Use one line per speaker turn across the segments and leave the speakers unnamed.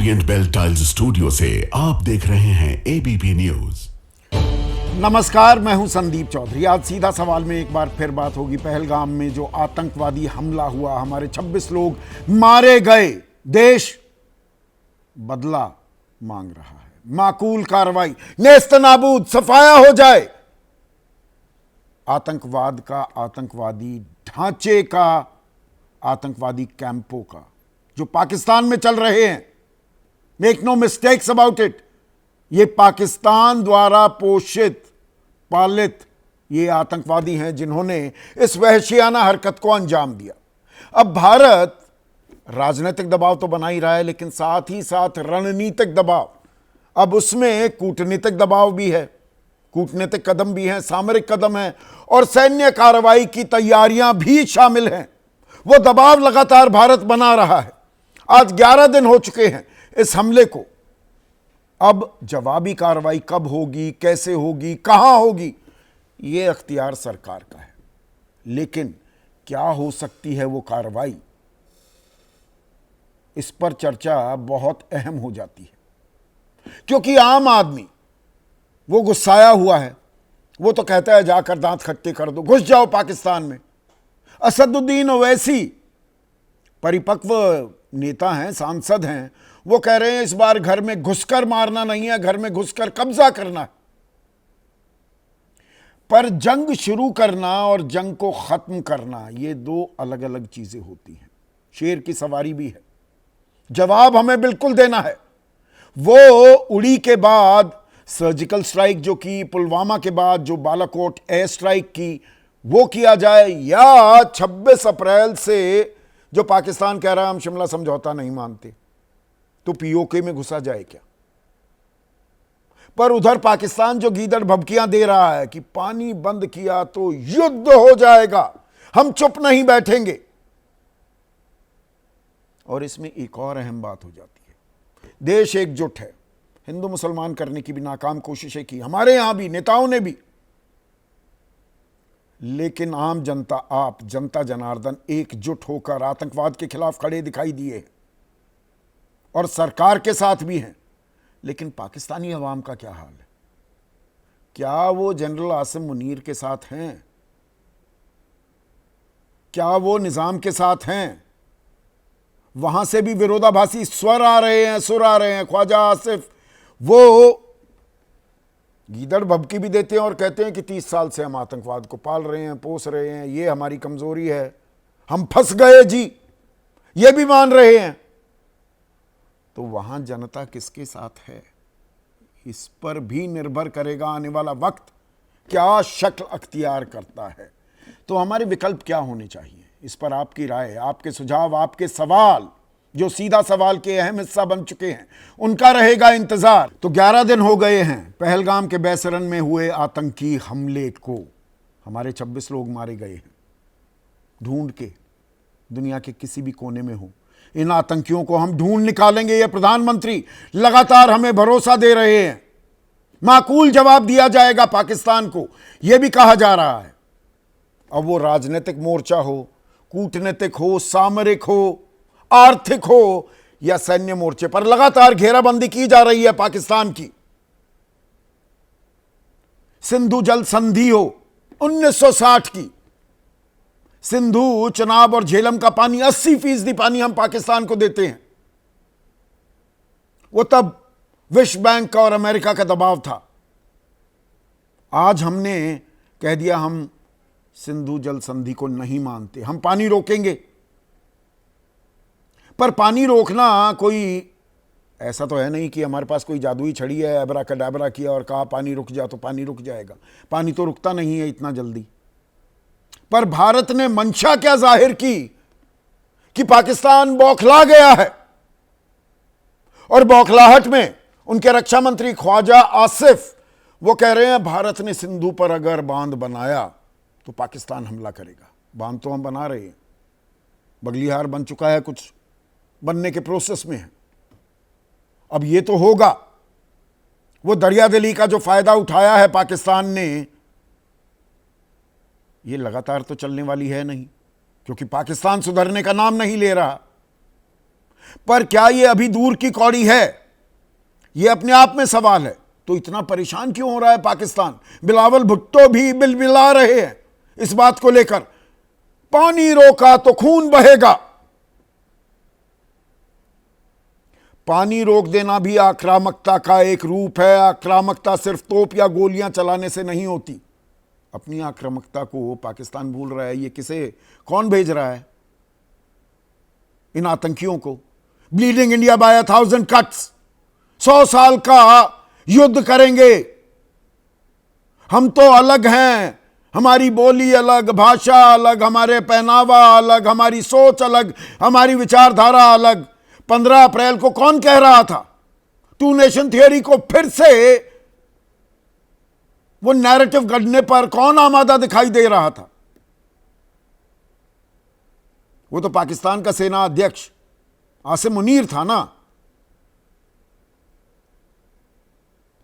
Orient bell tiles studio से आप देख रहे हैं एबीपी न्यूज।
नमस्कार, मैं हूं संदीप चौधरी। आज सीधा सवाल में एक बार फिर बात होगी पहलगाम में जो आतंकवादी हमला हुआ, हमारे 26 लोग मारे गए, देश बदला मांग रहा है। माकूल कार्रवाई, नेस्तनाबूद, सफाया हो जाए। आतंकवाद का, आतंकवादी ढांचे का, आतंकवादी कैंपों का जो पाकिस्तान में चल रहे हैं, make no mistakes about it, ये पाकिस्तान द्वारा पोषित पालित ये आतंकवादी हैं जिन्होंने इस वहशियाना हरकत को अंजाम दिया। अब भारत राजनीतिक दबाव तो बना ही रहा है, लेकिन साथ ही साथ रणनीतिक दबाव, अब उसमें कूटनीतिक दबाव भी है, कूटनीतिक कदम भी हैं, सामरिक कदम हैं और सैन्य कार्रवाई की तैयारियां भी शामिल हैं। वो दबाव लगातार भारत बना रहा है। आज 11 दिन हो चुके हैं इस हमले को। अब जवाबी कार्रवाई कब होगी, कैसे होगी, कहां होगी, यह अख्तियार सरकार का है। लेकिन क्या हो सकती है वो कार्रवाई, इस पर चर्चा बहुत अहम हो जाती है, क्योंकि आम आदमी वो गुस्साया हुआ है। वो तो कहता है जाकर दांत खट्टे कर दो, घुस जाओ पाकिस्तान में। असदुद्दीन ओवैसी परिपक्व नेता हैं, सांसद हैं, वो कह रहे हैं इस बार घर में घुसकर मारना नहीं है, घर में घुसकर कब्जा करना है। पर जंग शुरू करना और जंग को खत्म करना, ये दो अलग अलग चीजें होती हैं। शेर की सवारी भी है। जवाब हमें बिल्कुल देना है। वो उड़ी के बाद सर्जिकल स्ट्राइक जो की, पुलवामा के बाद जो बालाकोट एयर स्ट्राइक की, वो किया जाए, या 26 अप्रैल से जो पाकिस्तान कह रहा है हम शिमला समझौता नहीं मानते, तो पीओके में घुसा जाए क्या? पर उधर पाकिस्तान जो गीदड़ भभकियां दे रहा है कि पानी बंद किया तो युद्ध हो जाएगा, हम चुप नहीं बैठेंगे। और इसमें एक और अहम बात हो जाती है, देश एकजुट है, हिंदू मुसलमान करने की भी नाकाम कोशिशें की, हमारे यहां भी नेताओं ने भी, लेकिन आम जनता, आप जनता जनार्दन एकजुट होकर आतंकवाद के खिलाफ खड़े दिखाई दिए और सरकार के साथ भी हैं। लेकिन पाकिस्तानी अवाम का क्या हाल है? क्या वो जनरल आसिम मुनीर के साथ हैं? क्या वो निजाम के साथ हैं? वहां से भी विरोधाभासी स्वर आ रहे हैं, सुर आ रहे हैं। ख्वाजा आसिफ वो गीदड़ भभकी भी देते हैं और कहते हैं कि 30 साल से हम आतंकवाद को पाल रहे हैं, पोस रहे हैं, ये हमारी कमजोरी है, हम फंस गए जी, ये भी मान रहे हैं। तो वहां जनता किसके साथ है, इस पर भी निर्भर करेगा आने वाला वक्त क्या शक्ल अख्तियार करता है। तो हमारे विकल्प क्या होने चाहिए, इस पर आपकी राय, आपके सुझाव, आपके सवाल, जो सीधा सवाल के अहम हिस्सा बन चुके हैं, उनका रहेगा इंतजार। तो 11 दिन हो गए हैं पहलगाम के बैसरन में हुए आतंकी हमले को। हमारे 26 लोग मारे गए हैं। ढूंढ के दुनिया के किसी भी कोने में हो, इन आतंकियों को हम ढूंढ निकालेंगे, ये प्रधानमंत्री लगातार हमें भरोसा दे रहे हैं। माकूल जवाब दिया जाएगा पाकिस्तान को, यह भी कहा जा रहा है। अब वो राजनीतिक मोर्चा हो, कूटनीतिक हो, सामरिक हो, आर्थिक हो, या सैन्य मोर्चे पर लगातार घेराबंदी की जा रही है पाकिस्तान की। सिंधु जल संधि हो 1960 की, सिंधु, चनाब और झेलम का पानी, 80% पानी हम पाकिस्तान को देते हैं। वो तब विश्व बैंक और अमेरिका का दबाव था। आज हमने कह दिया हम सिंधु जल संधि को नहीं मानते, हम पानी रोकेंगे। पर पानी रोकना कोई ऐसा तो है नहीं कि हमारे पास कोई जादुई छड़ी है, अबरा कडाबरा किया और कहा पानी रुक जा तो पानी रुक जाएगा। पानी तो रुकता नहीं है इतना जल्दी। पर भारत ने मंशा क्या जाहिर की कि पाकिस्तान बौखला गया है, और बौखलाहट में उनके रक्षा मंत्री ख्वाजा आसिफ वो कह रहे हैं भारत ने सिंधु पर अगर बांध बनाया तो पाकिस्तान हमला करेगा। बांध तो हम बना रहे हैं, बगलिहार बन चुका है, कुछ बनने के प्रोसेस में है। अब ये तो होगा। वो दरिया दिली का जो फायदा उठाया है पाकिस्तान ने, ये लगातार तो चलने वाली है नहीं, क्योंकि पाकिस्तान सुधरने का नाम नहीं ले रहा। पर क्या ये अभी दूर की कौड़ी है, ये अपने आप में सवाल है। तो इतना परेशान क्यों हो रहा है पाकिस्तान? बिलावल भुट्टो भी बिलबिला रहे हैं इस बात को लेकर, पानी रोका तो खून बहेगा। पानी रोक देना भी आक्रामकता का एक रूप है। आक्रामकता सिर्फ तोप या गोलियां चलाने से नहीं होती। अपनी आक्रामकता को पाकिस्तान भूल रहा है। ये किसे, कौन भेज रहा है इन आतंकियों को? ब्लीडिंग इंडिया बाय 1000 कट्स, 100 साल का युद्ध करेंगे। हम तो अलग हैं, हमारी बोली अलग, भाषा अलग, हमारे पहनावा अलग, हमारी सोच अलग, हमारी विचारधारा अलग। 15 अप्रैल को कौन कह रहा था? 2 नेशन थियरी को फिर से वो नैरेटिव गढ़ने पर कौन आमादा दिखाई दे रहा था? वो तो पाकिस्तान का सेना अध्यक्ष आसिम मुनीर था ना।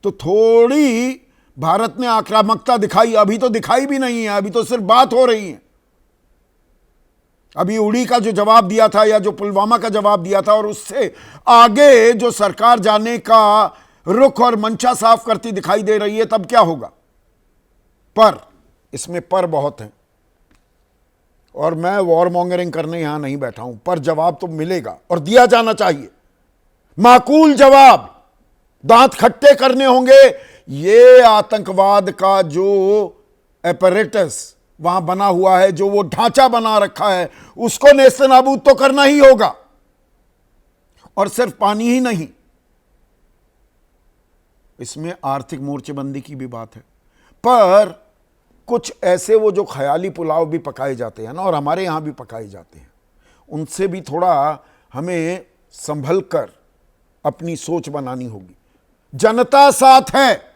तो थोड़ी भारत ने आक्रामकता दिखाई, अभी तो दिखाई भी नहीं है, अभी तो सिर्फ बात हो रही है। अभी उड़ी का जो जवाब दिया था या जो पुलवामा का जवाब दिया था, और उससे आगे जो सरकार जाने का रुख और मंशा साफ करती दिखाई दे रही है, तब क्या होगा? पर इसमें पर बहुत हैं, और मैं वॉर मॉन्गरिंग करने यहां नहीं बैठा हूं, पर जवाब तो मिलेगा और दिया जाना चाहिए। माकूल जवाब, दांत खट्टे करने होंगे। ये आतंकवाद का जो एपरेटस वहां बना हुआ है, जो वो ढांचा बना रखा है, उसको नेस्तनाबूद तो करना ही होगा। और सिर्फ पानी ही नहीं, इसमें आर्थिक मोर्चेबंदी की भी बात है। पर कुछ ऐसे वो जो ख्याली पुलाव भी पकाए जाते हैं ना, और हमारे यहां भी पकाए जाते हैं, उनसे भी थोड़ा हमें संभल कर अपनी सोच बनानी होगी। जनता साथ है।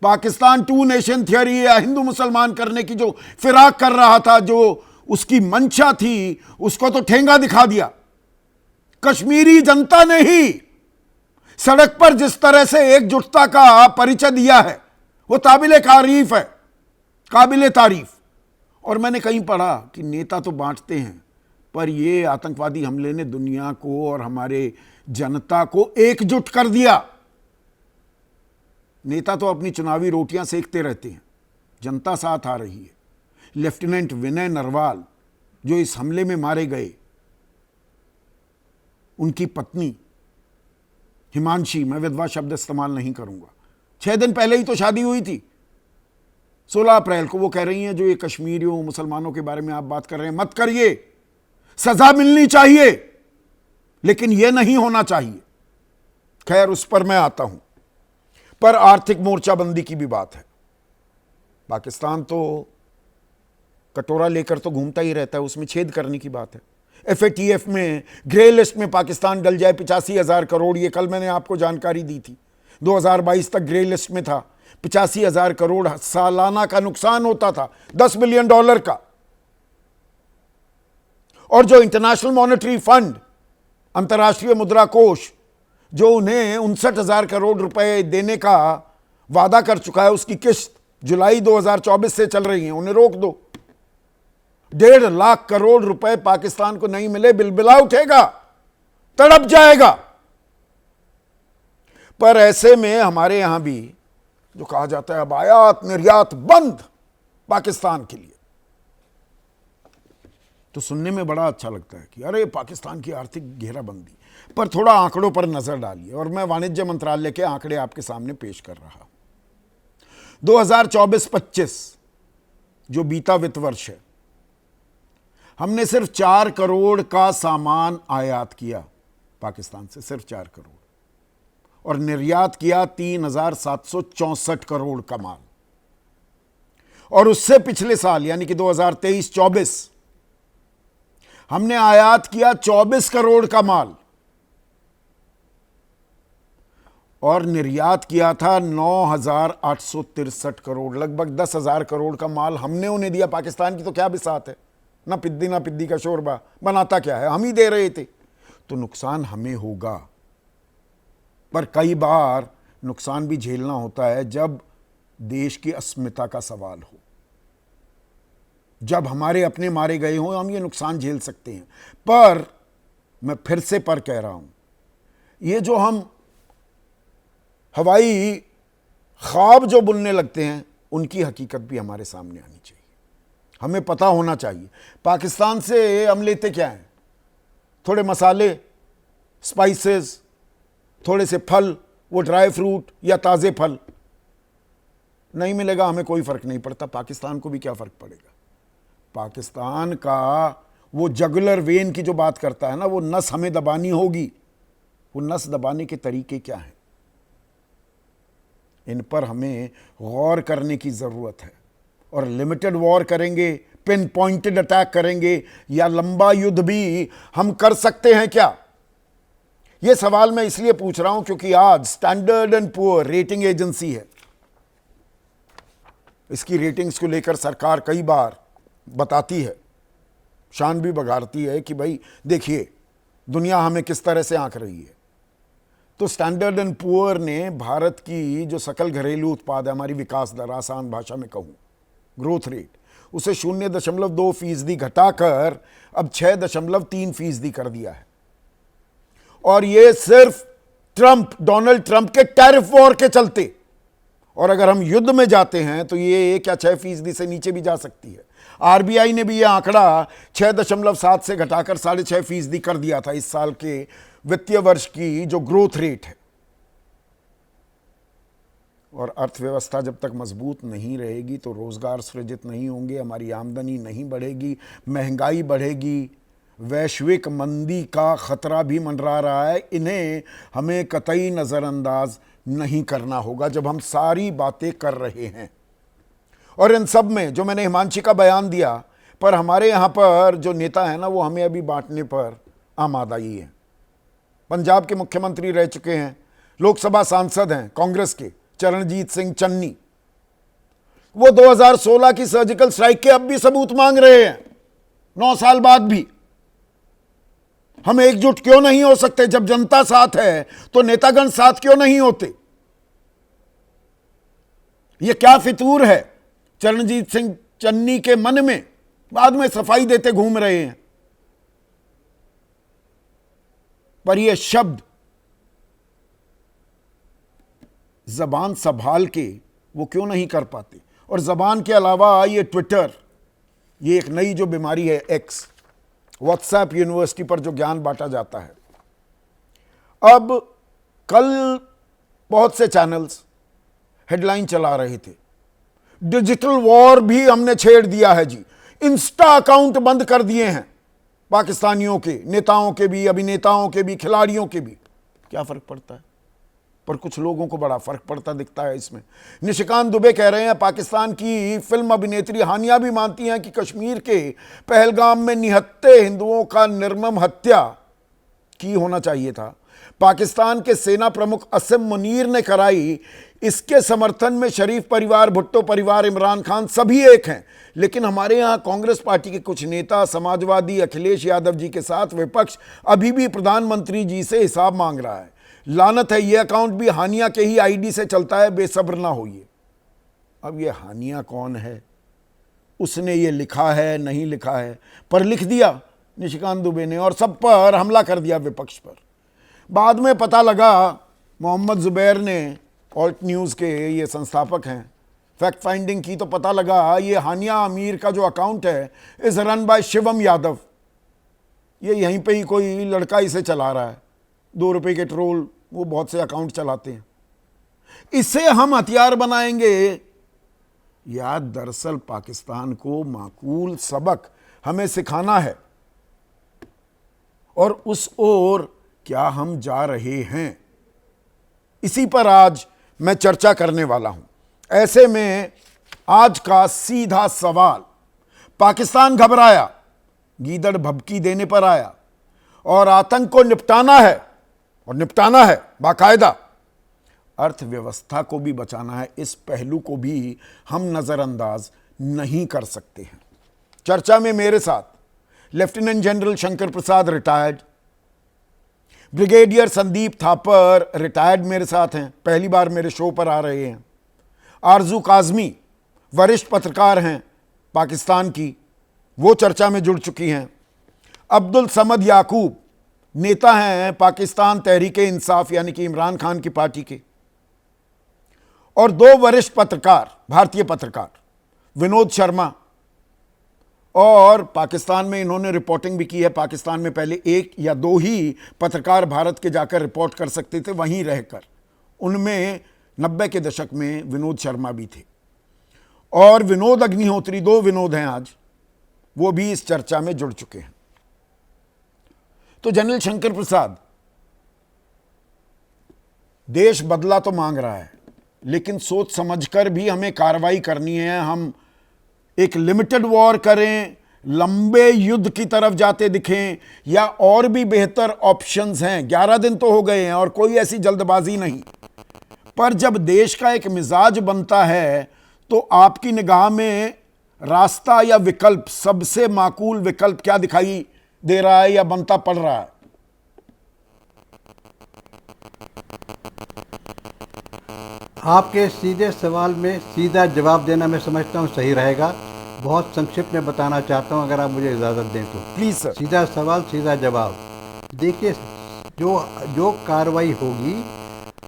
पाकिस्तान 2 नेशन थियरी या हिंदू मुसलमान करने की जो फिराक कर रहा था, जो उसकी मंशा थी, उसको तो ठेंगा दिखा दिया। कश्मीरी जनता ने ही सड़क पर जिस तरह से एकजुटता का परिचय दिया है, वो काबिले तारीफ है, काबिले तारीफ। और मैंने कहीं पढ़ा कि नेता तो बांटते हैं, पर ये आतंकवादी हमले ने दुनिया को और हमारे जनता को एकजुट कर दिया। नेता तो अपनी चुनावी रोटियां सेकते रहते हैं, जनता साथ आ रही है। लेफ्टिनेंट विनय नरवाल जो इस हमले में मारे गए, उनकी पत्नी हिमांशी, मैं विधवा शब्द इस्तेमाल नहीं करूंगा, 6 दिन पहले ही तो शादी हुई थी, 16 अप्रैल को। वो कह रही हैं जो ये कश्मीरियों मुसलमानों के बारे में आप बात कर रहे हैं, मत करिए, सजा मिलनी चाहिए, लेकिन यह नहीं होना चाहिए। खैर, उस पर मैं आता हूं। पर आर्थिक मोर्चाबंदी की भी बात है। पाकिस्तान तो कटोरा लेकर तो घूमता ही रहता है, उसमें छेद करने की बात है। FATF में ग्रे लिस्ट में पाकिस्तान डल जाए 85,000 करोड़, ये कल मैंने आपको जानकारी दी थी। 2022 तक ग्रे लिस्ट में था। 85,000 करोड़ सालाना का नुकसान होता था, $10 बिलियन का। और जो इंटरनेशनल मॉनेटरी फंड, अंतर्राष्ट्रीय मुद्रा कोष, जो उन्हें 59,000 करोड़ रुपए देने का वादा कर चुका है, उसकी किस्त जुलाई 2024 से चल रही है, उन्हें रोक दो। 1.5 लाख करोड़ रुपए पाकिस्तान को नहीं मिले, बिलबिला उठेगा, तड़प जाएगा। पर ऐसे में हमारे यहां भी जो कहा जाता है अब आयात निर्यात बंद पाकिस्तान के लिए, तो सुनने में बड़ा अच्छा लगता है कि अरे पाकिस्तान की आर्थिक घेराबंदी। पर थोड़ा आंकड़ों पर नजर डालिए, और मैं वाणिज्य मंत्रालय के आंकड़े आपके सामने पेश कर रहा हूं। 2024-25 जो बीता वित्त वर्ष है, हमने सिर्फ 4 करोड़ का सामान आयात किया पाकिस्तान से, सिर्फ 4 करोड़, और निर्यात किया 3,764 करोड़ का माल। और उससे पिछले साल यानी कि 2023-24 हमने आयात किया 24 करोड़ का माल, और निर्यात किया था 9,863 करोड़। लगभग 10,000 करोड़ का माल हमने उन्हें दिया। पाकिस्तान की तो क्या बिसात है, ना पिद्दी का शोरबा, बनाता क्या है, हम ही दे रहे थे। तो नुकसान हमें होगा। पर कई बार नुकसान भी झेलना होता है जब देश की अस्मिता का सवाल हो, जब हमारे अपने मारे गए हों, हम ये नुकसान झेल सकते हैं। पर मैं फिर से पर कह रहा हूं, ये जो हम हवाई ख्वाब जो बुनने लगते हैं, उनकी हकीकत भी हमारे सामने आनी चाहिए। हमें पता होना चाहिए पाकिस्तान से हम लेते क्या हैं, थोड़े मसाले, स्पाइसेस, थोड़े से फल, वो ड्राई फ्रूट या ताज़े फल। नहीं मिलेगा हमें कोई फ़र्क नहीं पड़ता, पाकिस्तान को भी क्या फ़र्क पड़ेगा। पाकिस्तान का वो जगुलर वेन की जो बात करता है ना, वो नस हमें दबानी होगी। वो नस दबाने के तरीके क्या हैं, इन पर हमें गौर करने की ज़रूरत है। और लिमिटेड वॉर करेंगे, पिन पॉइंटेड अटैक करेंगे, या लंबा युद्ध भी हम कर सकते हैं क्या? यह सवाल मैं इसलिए पूछ रहा हूं क्योंकि आज standard and poor rating agency है, इसकी रेटिंग्स को लेकर सरकार कई बार बताती है, शान भी बघारती है कि भाई देखिए दुनिया हमें किस तरह से आंक रही है। तो स्टैंडर्ड एंड पुअर ने भारत की जो सकल घरेलू उत्पाद है, हमारी विकास दर, आसान भाषा में कहूं ग्रोथ रेट, उसे 0.2% घटाकर अब 6.3% कर दिया है। और ये सिर्फ डोनाल्ड ट्रंप के टैरिफ वॉर के चलते। और अगर हम युद्ध में जाते हैं तो ये 1 या 6% से नीचे भी जा सकती है। आरबीआई ने भी यह आंकड़ा 6.7 से घटाकर 6.5% कर दिया था इस साल के वित्तीय वर्ष की जो ग्रोथ रेट है। और अर्थव्यवस्था जब तक मजबूत नहीं रहेगी तो रोजगार सृजित नहीं होंगे, हमारी आमदनी नहीं बढ़ेगी, महंगाई बढ़ेगी, वैश्विक मंदी का खतरा भी मंडरा रहा है। इन्हें हमें कतई नज़रअंदाज नहीं करना होगा जब हम सारी बातें कर रहे हैं। और इन सब में जो मैंने हिमांशी का बयान दिया, पर हमारे यहाँ पर जो नेता है ना, वो हमें अभी बांटने पर आमादा ही है। पंजाब के मुख्यमंत्री रह चुके हैं, लोकसभा सांसद हैं कांग्रेस के चरणजीत सिंह चन्नी, वो 2016 की सर्जिकल स्ट्राइक के अब भी सबूत मांग रहे हैं 9 साल बाद भी। हम एकजुट क्यों नहीं हो सकते? जब जनता साथ है तो नेतागण साथ क्यों नहीं होते? यह क्या फितूर है चरणजीत सिंह चन्नी के मन में? बाद में सफाई देते घूम रहे हैं, पर यह शब्द जबान संभाल के वो क्यों नहीं कर पाते? और जबान के अलावा ये ट्विटर, ये एक नई जो बीमारी है, एक्स, व्हाट्सएप यूनिवर्सिटी पर जो ज्ञान बांटा जाता है। अब कल बहुत से चैनल्स हेडलाइन चला रहे थे, डिजिटल वॉर भी हमने छेड़ दिया है जी, इंस्टा अकाउंट बंद कर दिए हैं पाकिस्तानियों के, नेताओं के भी, अभिनेताओं के भी, खिलाड़ियों के भी। क्या फर्क पड़ता है? पर कुछ लोगों को बड़ा फर्क पड़ता दिखता है इसमें। निशिकांत दुबे कह रहे हैं पाकिस्तान की फिल्म अभिनेत्री हानिया भी मानती हैं कि कश्मीर के पहलगाम में निहत्थे हिंदुओं का निर्मम हत्या की होना चाहिए था। पाकिस्तान के सेना प्रमुख असम मुनीर ने कराई, इसके समर्थन में शरीफ परिवार, भुट्टो परिवार, इमरान खान सभी एक हैं। लेकिन हमारे यहाँ कांग्रेस पार्टी के कुछ नेता, समाजवादी अखिलेश यादव जी के साथ विपक्ष अभी भी प्रधानमंत्री जी से हिसाब मांग रहा है। लानत है, ये अकाउंट भी हानिया के ही आईडी से चलता है, बेसब्र ना होइए। अब ये हानिया कौन है? उसने ये लिखा है नहीं लिखा है, पर लिख दिया निशिकांत दुबे ने और सब पर हमला कर दिया विपक्ष पर। बाद में पता लगा मोहम्मद जुबैर ने, ऑल्ट न्यूज़ के ये संस्थापक हैं, फैक्ट फाइंडिंग की तो पता लगा ये हानिया अमीर का जो अकाउंट है is run by Shivam Yadav. ये यहीं पे ही कोई लड़का इसे चला रहा है, 2 रुपए के ट्रोल, वो बहुत से अकाउंट चलाते हैं। इसे हम हथियार बनाएंगे या दरअसल पाकिस्तान को माकूल सबक हमें सिखाना है? और उस ओर क्या हम जा रहे हैं? इसी पर आज मैं चर्चा करने वाला हूं। ऐसे में आज का सीधा सवाल, पाकिस्तान घबराया, गीदड़ भभकी देने पर आया और आतंक को निपटाना है, और निपटाना है बाकायदा। अर्थव्यवस्था को भी बचाना है, इस पहलू को भी हम नजरअंदाज नहीं कर सकते हैं। चर्चा में मेरे साथ lieutenant general Shankar Prasad retired, brigadier Sandeep Thapar retired मेरे साथ हैं, पहली बार मेरे शो पर आ रहे हैं। आरजू काजमी वरिष्ठ पत्रकार हैं पाकिस्तान की, वो चर्चा में जुड़ चुकी हैं। अब्दुल समद याकूब नेता हैं पाकिस्तान तहरीक-ए-इंसाफ यानी कि इमरान खान की पार्टी के, और 2 वरिष्ठ पत्रकार, भारतीय पत्रकार, विनोद शर्मा, और पाकिस्तान में इन्होंने रिपोर्टिंग भी की है। पाकिस्तान में पहले 1 या 2 ही पत्रकार भारत के जाकर रिपोर्ट कर सकते थे वहीं रहकर, उनमें 90 के दशक में विनोद शर्मा भी थे, और विनोद अग्निहोत्री, 2 विनोद हैं आज, वो भी इस चर्चा में जुड़ चुके हैं। तो जनरल शंकर प्रसाद, देश बदला तो मांग रहा है, लेकिन सोच समझकर भी हमें कार्रवाई करनी है। हम एक लिमिटेड वॉर करें, लंबे युद्ध की तरफ जाते दिखें, या और भी बेहतर ऑप्शंस हैं। 11 दिन तो हो गए हैं और कोई ऐसी जल्दबाजी नहीं, पर जब देश का एक मिजाज बनता है तो आपकी निगाह में रास्ता या विकल्प, सबसे माकूल विकल्प क्या दिखाई दे रहा है या बनता पड़ रहा है?
आपके सीधे सवाल में सीधा जवाब देना मैं समझता हूं सही रहेगा। बहुत संक्षिप्त में बताना चाहता हूं, अगर आप मुझे इजाज़त दें तो।
Please sir.
सीधा सवाल सीधा जवाब। देखिए, जो कार्रवाई होगी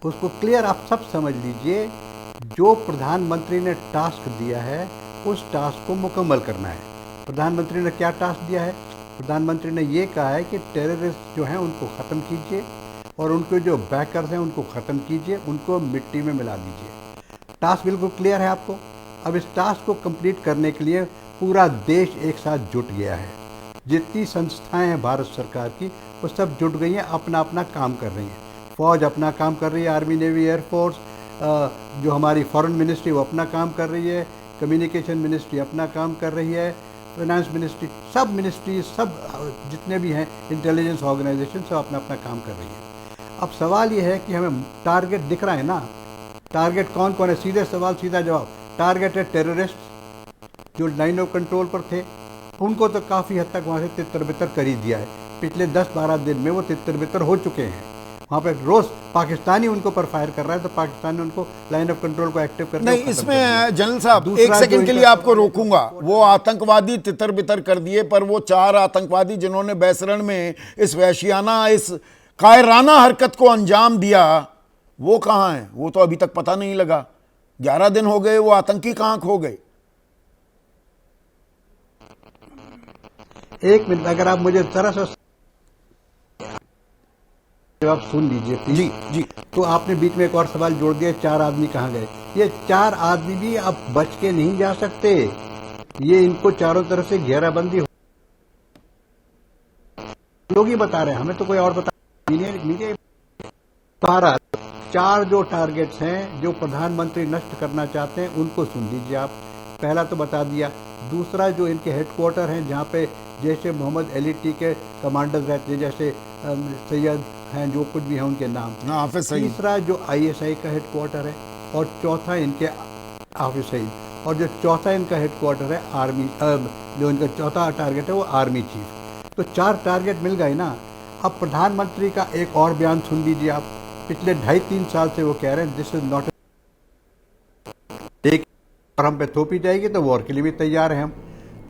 उसको क्लियर आप सब समझ लीजिए। जो प्रधानमंत्री ने टास्क दिया है उस टास्क को मुकम्मल करना है। प्रधानमंत्री ने क्या टास्क दिया है? प्रधानमंत्री ने ये कहा है कि टेररिस्ट जो हैं उनको ख़त्म कीजिए, और उनके जो बैकर्स हैं उनको ख़त्म कीजिए, उनको मिट्टी में मिला दीजिए। टास्क बिल्कुल क्लियर है आपको। अब इस टास्क को कंप्लीट करने के लिए पूरा देश एक साथ जुट गया है। जितनी संस्थाएं हैं भारत सरकार की वो सब जुट गई हैं, अपना अपना काम कर रही हैं। फ़ौज अपना काम कर रही है, आर्मी, नेवी, एयरफोर्स, जो हमारी फॉरेन मिनिस्ट्री वो अपना काम कर रही है, कम्युनिकेशन मिनिस्ट्री अपना काम कर रही है, फाइनेंस मिनिस्ट्री, सब मिनिस्ट्री, सब जितने भी हैं इंटेलिजेंस ऑर्गेनाइजेशन, सब अपना अपना काम कर रही है। अब सवाल ये है कि हमें टारगेट दिख रहा है ना। टारगेट कौन कौन है? सीधे सवाल सीधा जवाब। टारगेट है टेररिस्ट जो लाइन ऑफ कंट्रोल पर थे, उनको तो काफ़ी हद तक वहाँ से तितर-बितर कर ही दिया है। पिछले 10-12 दिन में वो तितर-बितर हो चुके हैं। वहाँ पर रोज़ पाकिस्तानी उनको पर फायर कर रहा है, तो पाकिस्तान ने उनको लाइन ऑफ कंट्रोल को एक्टिव करके
नहीं, इसमें जनरल साहब 1 सेकंड के लिए आपको रोकूंगा। वो आतंकवादी तितर बितर कर दिए, पर वो 4 आतंकवादी जिन्होंने बैसरण में इस वहशियाना, इस कायराना हरकत को अंजाम दिया, वो कहाँ हैं? वो तो अभी तक पता नहीं लगा। 11 दिन हो गए, वो आतंकी कहाँ खो गए?
1 मिनट, अगर आप मुझे जरा सा जवाब सुन लीजिए प्लीज।
जी जी।
तो आपने बीच में एक और सवाल जोड़ दिया, 4 आदमी कहाँ गए? ये 4 आदमी भी अब बच के नहीं जा सकते। ये इनको चारों तरफ से घेराबंदी लोग ही बता रहे हैं, हमें तो कोई और बता मीडिया। 4 जो टारगेट्स हैं जो प्रधानमंत्री नष्ट करना चाहते हैं उनको सुन लीजिए आप। पहला तो बता दिया। दूसरा, जो इनके हेडक्वार्टर हैं जहाँ पे जैसे मोहम्मद एलिटी के कमांडर्स रहते हैं, जैसे सैयद हैं, जो कुछ भी हैं उनके नाम। तीसरा, जो ISI का हेडक्वार्टर है, और चौथा इनके हाफिज सईद, और जो चौथा इनका हेडक्वार्टर है आर्मी, जो इनका चौथा टारगेट है वो आर्मी चीफ। तो 4 टारगेट मिल गए ना। अब प्रधानमंत्री का एक और बयान सुन लीजिए आप। पिछले 2.5-3 साल से वो कह रहे हैं दिस इज नॉट, और हम पे थोपी जाएगी तो वॉर के लिए भी तैयार हैं हम।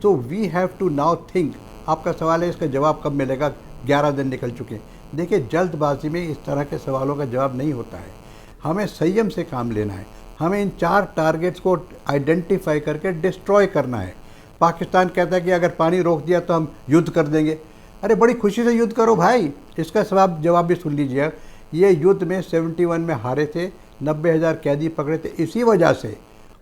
तो we have to now think. आपका सवाल है इसका जवाब कब मिलेगा? 11 दिन निकल चुके हैं। देखिए, जल्दबाजी में इस तरह के सवालों का जवाब नहीं होता है। हमें संयम से काम लेना है। हमें इन 4 टारगेट्स को आइडेंटिफाई करके डिस्ट्रॉय करना है। पाकिस्तान कहता है कि अगर पानी रोक दिया तो हम युद्ध कर देंगे। अरे बड़ी खुशी से युद्ध करो भाई। इसका जवाब भी सुन लीजिए। ये युद्ध में 71 में हारे थे, 90,000 कैदी पकड़े थे। इसी वजह से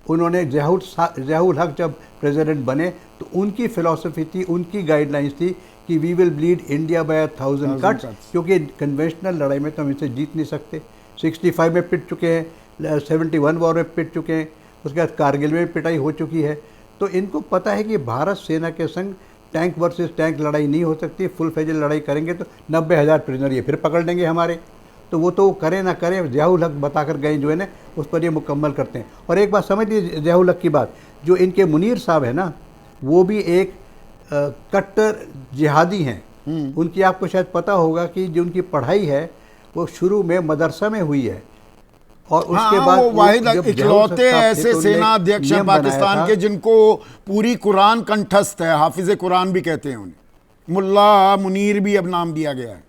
उन्होंने ज़ियाउल हक जब प्रेसिडेंट बने तो उनकी फ़िलॉसफी थी, उनकी गाइडलाइंस थी कि we will bleed India by 1000 cuts, क्योंकि कन्वेंशनल लड़ाई में तो हम इसे जीत नहीं सकते। 65 में पिट चुके हैं, 71 वॉर में पिट चुके हैं, उसके बाद कारगिल में पिटाई हो चुकी है। तो इनको पता है कि भारत सेना के संग टैंक वर्सेस टैंक लड़ाई नहीं हो सकती। फुल फेजल लड़ाई करेंगे तो 90,000 प्रिजनर ये फिर पकड़ लेंगे हमारे। तो वो तो करें ना करें, ज़ियाउल हक बताकर गए जो है ना, उस पर ये मुकम्मल करते हैं। और एक बात समझ लीजिए ज़ियाउल हक की बात, जो इनके मुनीर साहब है ना, वो भी एक कट्टर जिहादी हैं। उनकी आपको शायद पता होगा कि जो उनकी पढ़ाई है वो शुरू में मदरसा में हुई है, और उसके बाद
वो वाहिद इकलौते ऐसे सेना अध्यक्ष हैं पाकिस्तान के जिनको पूरी कुरान कंठस्थ है। हाफिज कुरान भी कहते हैं उन्हें। मुल्ला मुनीर भी अब नाम दिया गया है।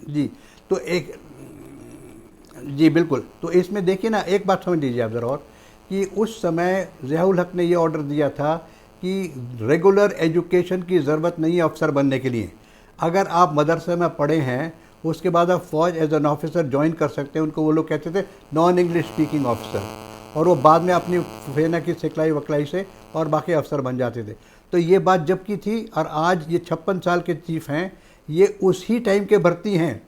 जी, तो एक जी बिल्कुल, तो इसमें देखिए ना, एक बात समझ लीजिए आप ज़रा, और कि उस समय ज़ियाउल हक ने ये ऑर्डर दिया था कि रेगुलर एजुकेशन की ज़रूरत नहीं है अफसर बनने के लिए। अगर आप मदरसे में पढ़े हैं, उसके बाद आप फ़ौज एज एन ऑफिसर ज्वाइन कर सकते हैं। उनको वो लोग कहते थे नॉन इंग्लिश स्पीकिंग ऑफिसर, और वो बाद में अपनी फेना की सिखलाई वकलाई से और बाकी अफसर बन जाते थे। तो ये बात जब की थी, और आज ये 56 साल के चीफ हैं, ये उसी टाइम के भर्ती हैं,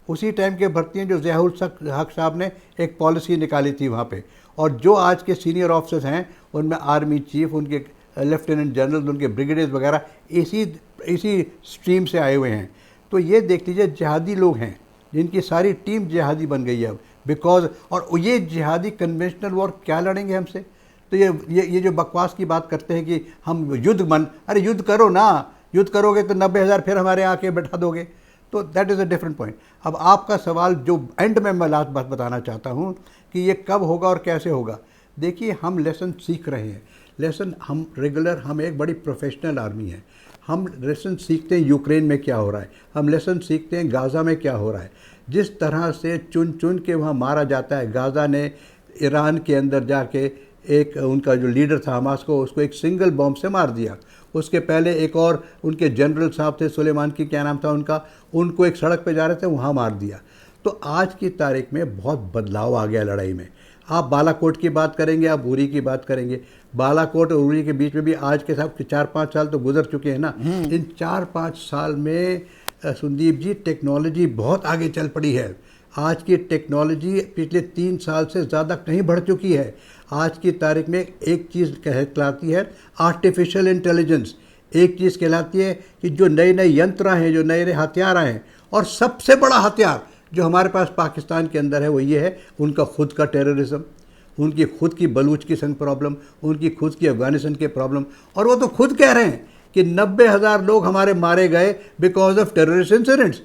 उसी टाइम के भर्ती हैं जो ज़ियाउल हक साहब ने एक पॉलिसी निकाली थी वहाँ पे। और जो आज के सीनियर ऑफिसर्स हैं, उनमें आर्मी चीफ, उनके लेफ्टिनेंट जनरल, उनके ब्रिगेडियर्स वगैरह इसी इसी स्ट्रीम से आए हुए हैं। तो ये देख लीजिए, जिहादी लोग हैं जिनकी सारी टीम जिहादी बन गई है अब, बिकॉज, और ये जिहादी कन्वेंशनल वॉर क्या लड़ेंगे हमसे? तो ये जो बकवास की बात करते हैं कि हम अरे युद्ध करो ना, युद्ध करोगे तो 90,000 फिर हमारे यहाँ आके बैठा दोगे। तो that is a different point. अब आपका सवाल जो एंड में मैं लास्ट बात बताना चाहता हूँ कि ये कब होगा और कैसे होगा। देखिए, हम लेसन सीख रहे हैं, लेसन हम एक बड़ी प्रोफेशनल आर्मी है। हम लेसन सीखते हैं यूक्रेन में क्या हो रहा है, हम लेसन सीखते हैं गाज़ा में क्या हो रहा है। जिस तरह से चुन चुन के वहाँ मारा जाता है, गाज़ा ने ईरान के अंदर जाके एक उनका जो लीडर था हमास को, उसको एक सिंगल बॉम्ब से मार दिया। उसके पहले एक और उनके जनरल साहब थे, सुलेमान की क्या नाम था उनका, उनको एक सड़क पे जा रहे थे वहाँ मार दिया। तो आज की तारीख में बहुत बदलाव आ गया लड़ाई में। आप बालाकोट की बात करेंगे, आप उरी की बात करेंगे, बालाकोट और उरी के बीच में भी आज के साथ 4-5 साल तो गुजर चुके हैं ना। इन 4-5 साल में संदीप जी, टेक्नोलॉजी बहुत आगे चल पड़ी है। आज की टेक्नोलॉजी पिछले 3 साल से ज़्यादा कहीं बढ़ चुकी है। आज की तारीख में एक चीज़ कहलाती है आर्टिफिशियल इंटेलिजेंस, एक चीज़ कहलाती है कि जो नए नए यंत्र हैं, जो नए नए हथियार आए हैं, और सबसे बड़ा हथियार जो हमारे पास पाकिस्तान के अंदर है वो ये है उनका खुद का टेररिज्म, उनकी खुद की बलूच की संग प्रॉब्लम, उनकी खुद की अफगानिस्तान के प्रॉब्लम। और वो तो खुद कह रहे हैं कि 90,000 लोग हमारे मारे गए बिकॉज ऑफ टेररिस्ट इंसिडेंट्स।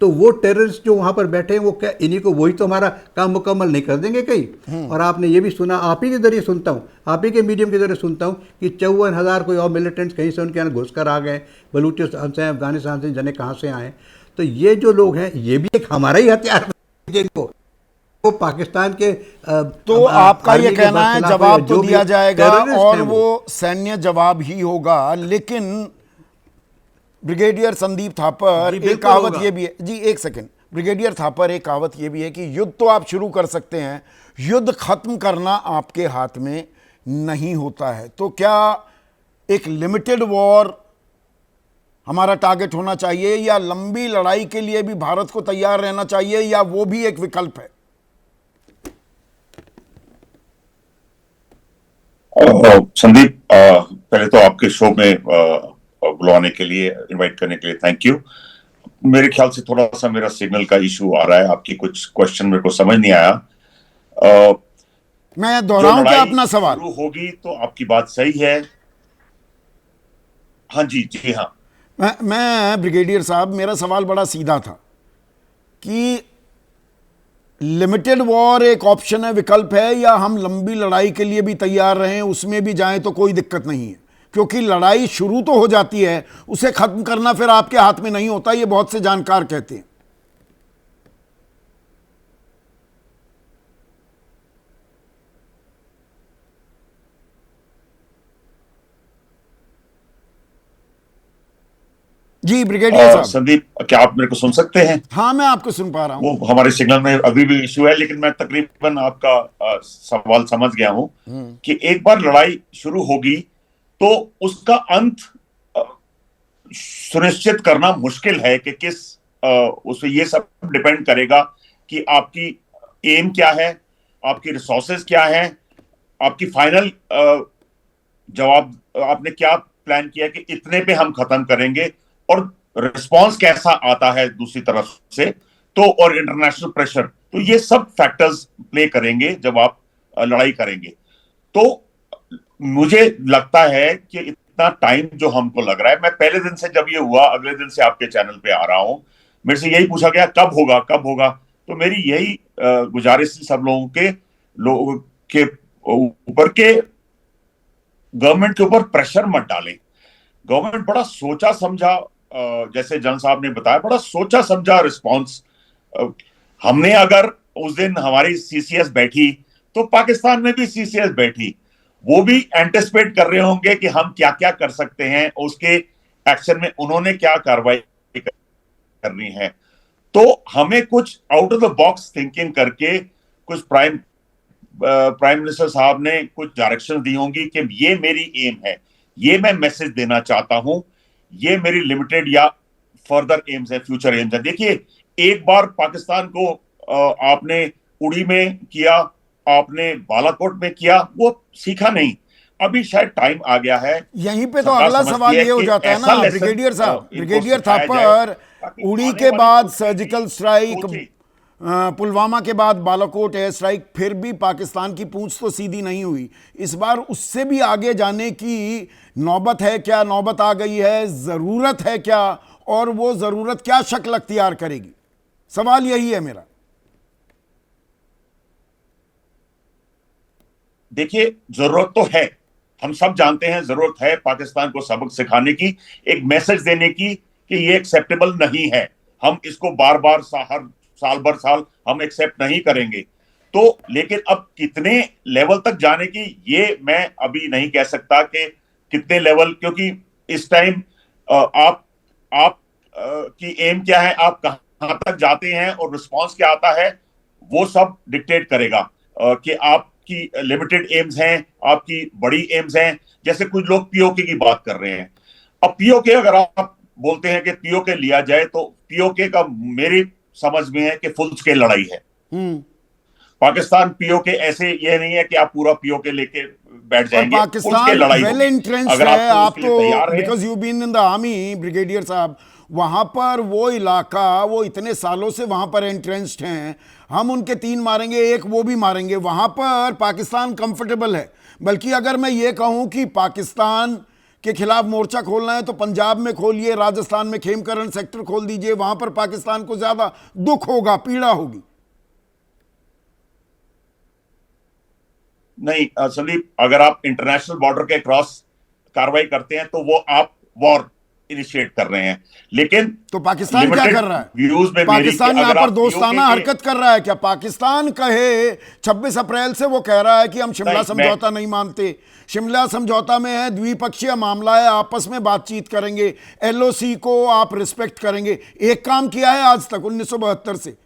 तो वो टेररिस्ट जो वहाँ पर बैठे हैं, वो क्या इन्हीं को वही तो हमारा काम मुकम्मल नहीं कर देंगे कहीं? और आपने ये भी सुना, आप ही के जरिए सुनता हूँ, आप ही के मीडियम के जरिए सुनता हूँ कि 54,000 कोई और मिलिटेंट्स कहीं से उनके यहाँ घुस कर आ गए, बलूचिस्तान से, अफगानिस्तान से, जाने कहाँ से आए। तो ये जो लोग हैं, ये भी एक हमारा ही हथियार जिनको वो पाकिस्तान के
तो आपका ये कहना है जवाब तो दिया जाएगा और वो सैन्य जवाब ही होगा। लेकिन ब्रिगेडियर संदीप थापर, एक कहावत ये भी है जी, एक सेकंड ब्रिगेडियर थापर, एक कहावत ये भी है कि युद्ध तो आप शुरू कर सकते हैं, युद्ध खत्म करना आपके हाथ में नहीं होता है। तो क्या एक लिमिटेड वॉर हमारा टारगेट होना चाहिए, या लंबी लड़ाई के लिए भी भारत को तैयार रहना चाहिए, या वो भी एक विकल्प है?
संदीप, पहले तो आपके शो में बुलाने के लिए, इनवाइट करने के लिए थैंक यू। मेरे ख्याल से थोड़ा सा मेरा सिग्नल का इशू आ रहा है, आपकी कुछ क्वेश्चन मेरे को समझ नहीं आया।
मैं दोहराऊं क्या अपना सवाल?
शुरू होगी तो आपकी बात सही है। हाँ जी, जी हाँ।
मैं ब्रिगेडियर साहब, मेरा सवाल बड़ा सीधा था कि लिमिटेड वॉर एक ऑप्शन है, विकल्प है, या हम लंबी लड़ाई के लिए भी तैयार रहें, उसमें भी जाएं तो कोई दिक्कत नहीं है? क्योंकि लड़ाई शुरू तो हो जाती है, उसे खत्म करना फिर आपके हाथ में नहीं होता, ये बहुत से जानकार कहते हैं। जी ब्रिगेडियर साहब।
संदीप, क्या आप मेरे को सुन सकते हैं?
हाँ, मैं आपको सुन पा रहा हूं।
वो हमारे सिग्नल में अभी भी इशू है, लेकिन मैं तकरीबन आपका सवाल समझ गया हूं कि एक बार लड़ाई शुरू होगी तो उसका अंत सुनिश्चित करना मुश्किल है कि किस उसमें ये सब डिपेंड करेगा कि आपकी एम क्या है, आपकी रिसोर्सेज क्या है, आपकी फाइनल जवाब आपने क्या प्लान किया कि इतने पे हम खत्म करेंगे, और रिस्पांस कैसा आता है दूसरी तरफ से, तो और इंटरनेशनल प्रेशर, तो ये सब फैक्टर्स प्ले करेंगे जब आप लड़ाई करेंगे। तो मुझे लगता है कि इतना टाइम जो हमको लग रहा है, मैं पहले दिन से जब ये हुआ, अगले दिन से आपके चैनल पे आ रहा हूं, मेरे से यही पूछा गया कब होगा कब होगा। तो मेरी यही गुजारिश थी सब लोगों के ऊपर के गवर्नमेंट के ऊपर प्रेशर मत डालें। गवर्नमेंट बड़ा सोचा समझा, जैसे जन साहब ने बताया, बड़ा सोचा समझा रिस्पांस हमने अगर उस दिन हमारी सीसीएस बैठी तो पाकिस्तान में भी सीसीएस बैठी, वो भी एंटिसिपेट कर रहे होंगे कि हम क्या क्या कर सकते हैं, उसके एक्शन में उन्होंने क्या कार्रवाई करनी है। तो हमें कुछ out of the box thinking करके कुछ प्राइम मिनिस्टर साहब ने कुछ डायरेक्शन दी होंगी कि ये मेरी एम है, ये मैं मैसेज देना चाहता हूं, ये मेरी लिमिटेड या फर्दर एम्स है, फ्यूचर एम्स है। देखिए, एक बार पाकिस्तान को आपने उड़ी में किया, आपने बालाकोट में किया, वो सीखा नहीं। अभी शायद टाइम आ गया है।
यहीं पे तो अगला सवाल ये हो जाता है ना ब्रिगेडियर साहब, ब्रिगेडियर थापर, उड़ी के बाद सर्जिकल स्ट्राइक, पुलवामा के बाद बालाकोट एयर स्ट्राइक, फिर भी पाकिस्तान की पूंछ तो सीधी नहीं हुई। इस बार उससे भी आगे जाने की नौबत है क्या, नौबत आ गई है, ज़रूरत है क्या, और वो ज़रूरत क्या शक्ल अख्तियार करेगी? सवाल यही है मेरा।
देखिए, जरूरत तो है, हम सब जानते हैं जरूरत है पाकिस्तान को सबक सिखाने की, एक मैसेज देने की कि ये एक्सेप्टेबल नहीं है, हम इसको बार बार हर साल भर साल हम एक्सेप्ट नहीं करेंगे। तो लेकिन अब कितने लेवल तक जाने की ये मैं अभी नहीं कह सकता कि कितने लेवल, क्योंकि इस टाइम आप की एम क्या है, आप कहां तक जाते हैं और रिस्पांस क्या आता है, वो सब डिक्टेट करेगा कि आपकी लिमिटेड एम्स हैं, आपकी बड़ी एम्स हैं। जैसे कुछ लोग पीओके की बात कर रहे हैं। अब पीओके अगर आप बोलते हैं कि पीओके लिया जाए, तो पीओके का मेरी समझ में है कि फुल स्केल लड़ाई है। पाकिस्तान पीओके ऐसे ये नहीं है कि आप पूरा पीओके लेके बैठ जाएंगे।
पाकिस्तान वेल एंट्रेंस्ड है, आप तो because you been in the army brigadier साहब, वहां पर वो इलाका, वो इतने सालों से वहां पर एंट्रेंस्ड हैं, हम उनके 3 मारेंगे, एक वो भी मारेंगे, वहां पर पाकिस्तान कंफर्टेबल है। बल्कि अगर मैं ये कहूं कि पाकिस्तान के खिलाफ मोर्चा खोलना है तो पंजाब में खोलिए, राजस्थान में खेमकरण सेक्टर खोल दीजिए, वहां पर पाकिस्तान को ज्यादा दुख होगा, पीड़ा होगी।
नहीं संदीप, अगर आप इंटरनेशनल बॉर्डर के क्रॉस कार्रवाई करते हैं तो वो आप वॉर इनिशिएट कर रहे हैं। लेकिन
तो पाकिस्तान क्या कर रहा है?
व्यूज में
पाकिस्तान यहां पर दोस्ताना हरकत कर रहा है क्या? पाकिस्तान कहे 26 अप्रैल से वो कह रहा है कि हम शिमला समझौता नहीं मानते, शिमला समझौता में है द्विपक्षीय मामला है, आपस में बातचीत करेंगे, एलओसी को आप रिस्पेक्ट करेंगे। एक काम किया है आज तक 1972 से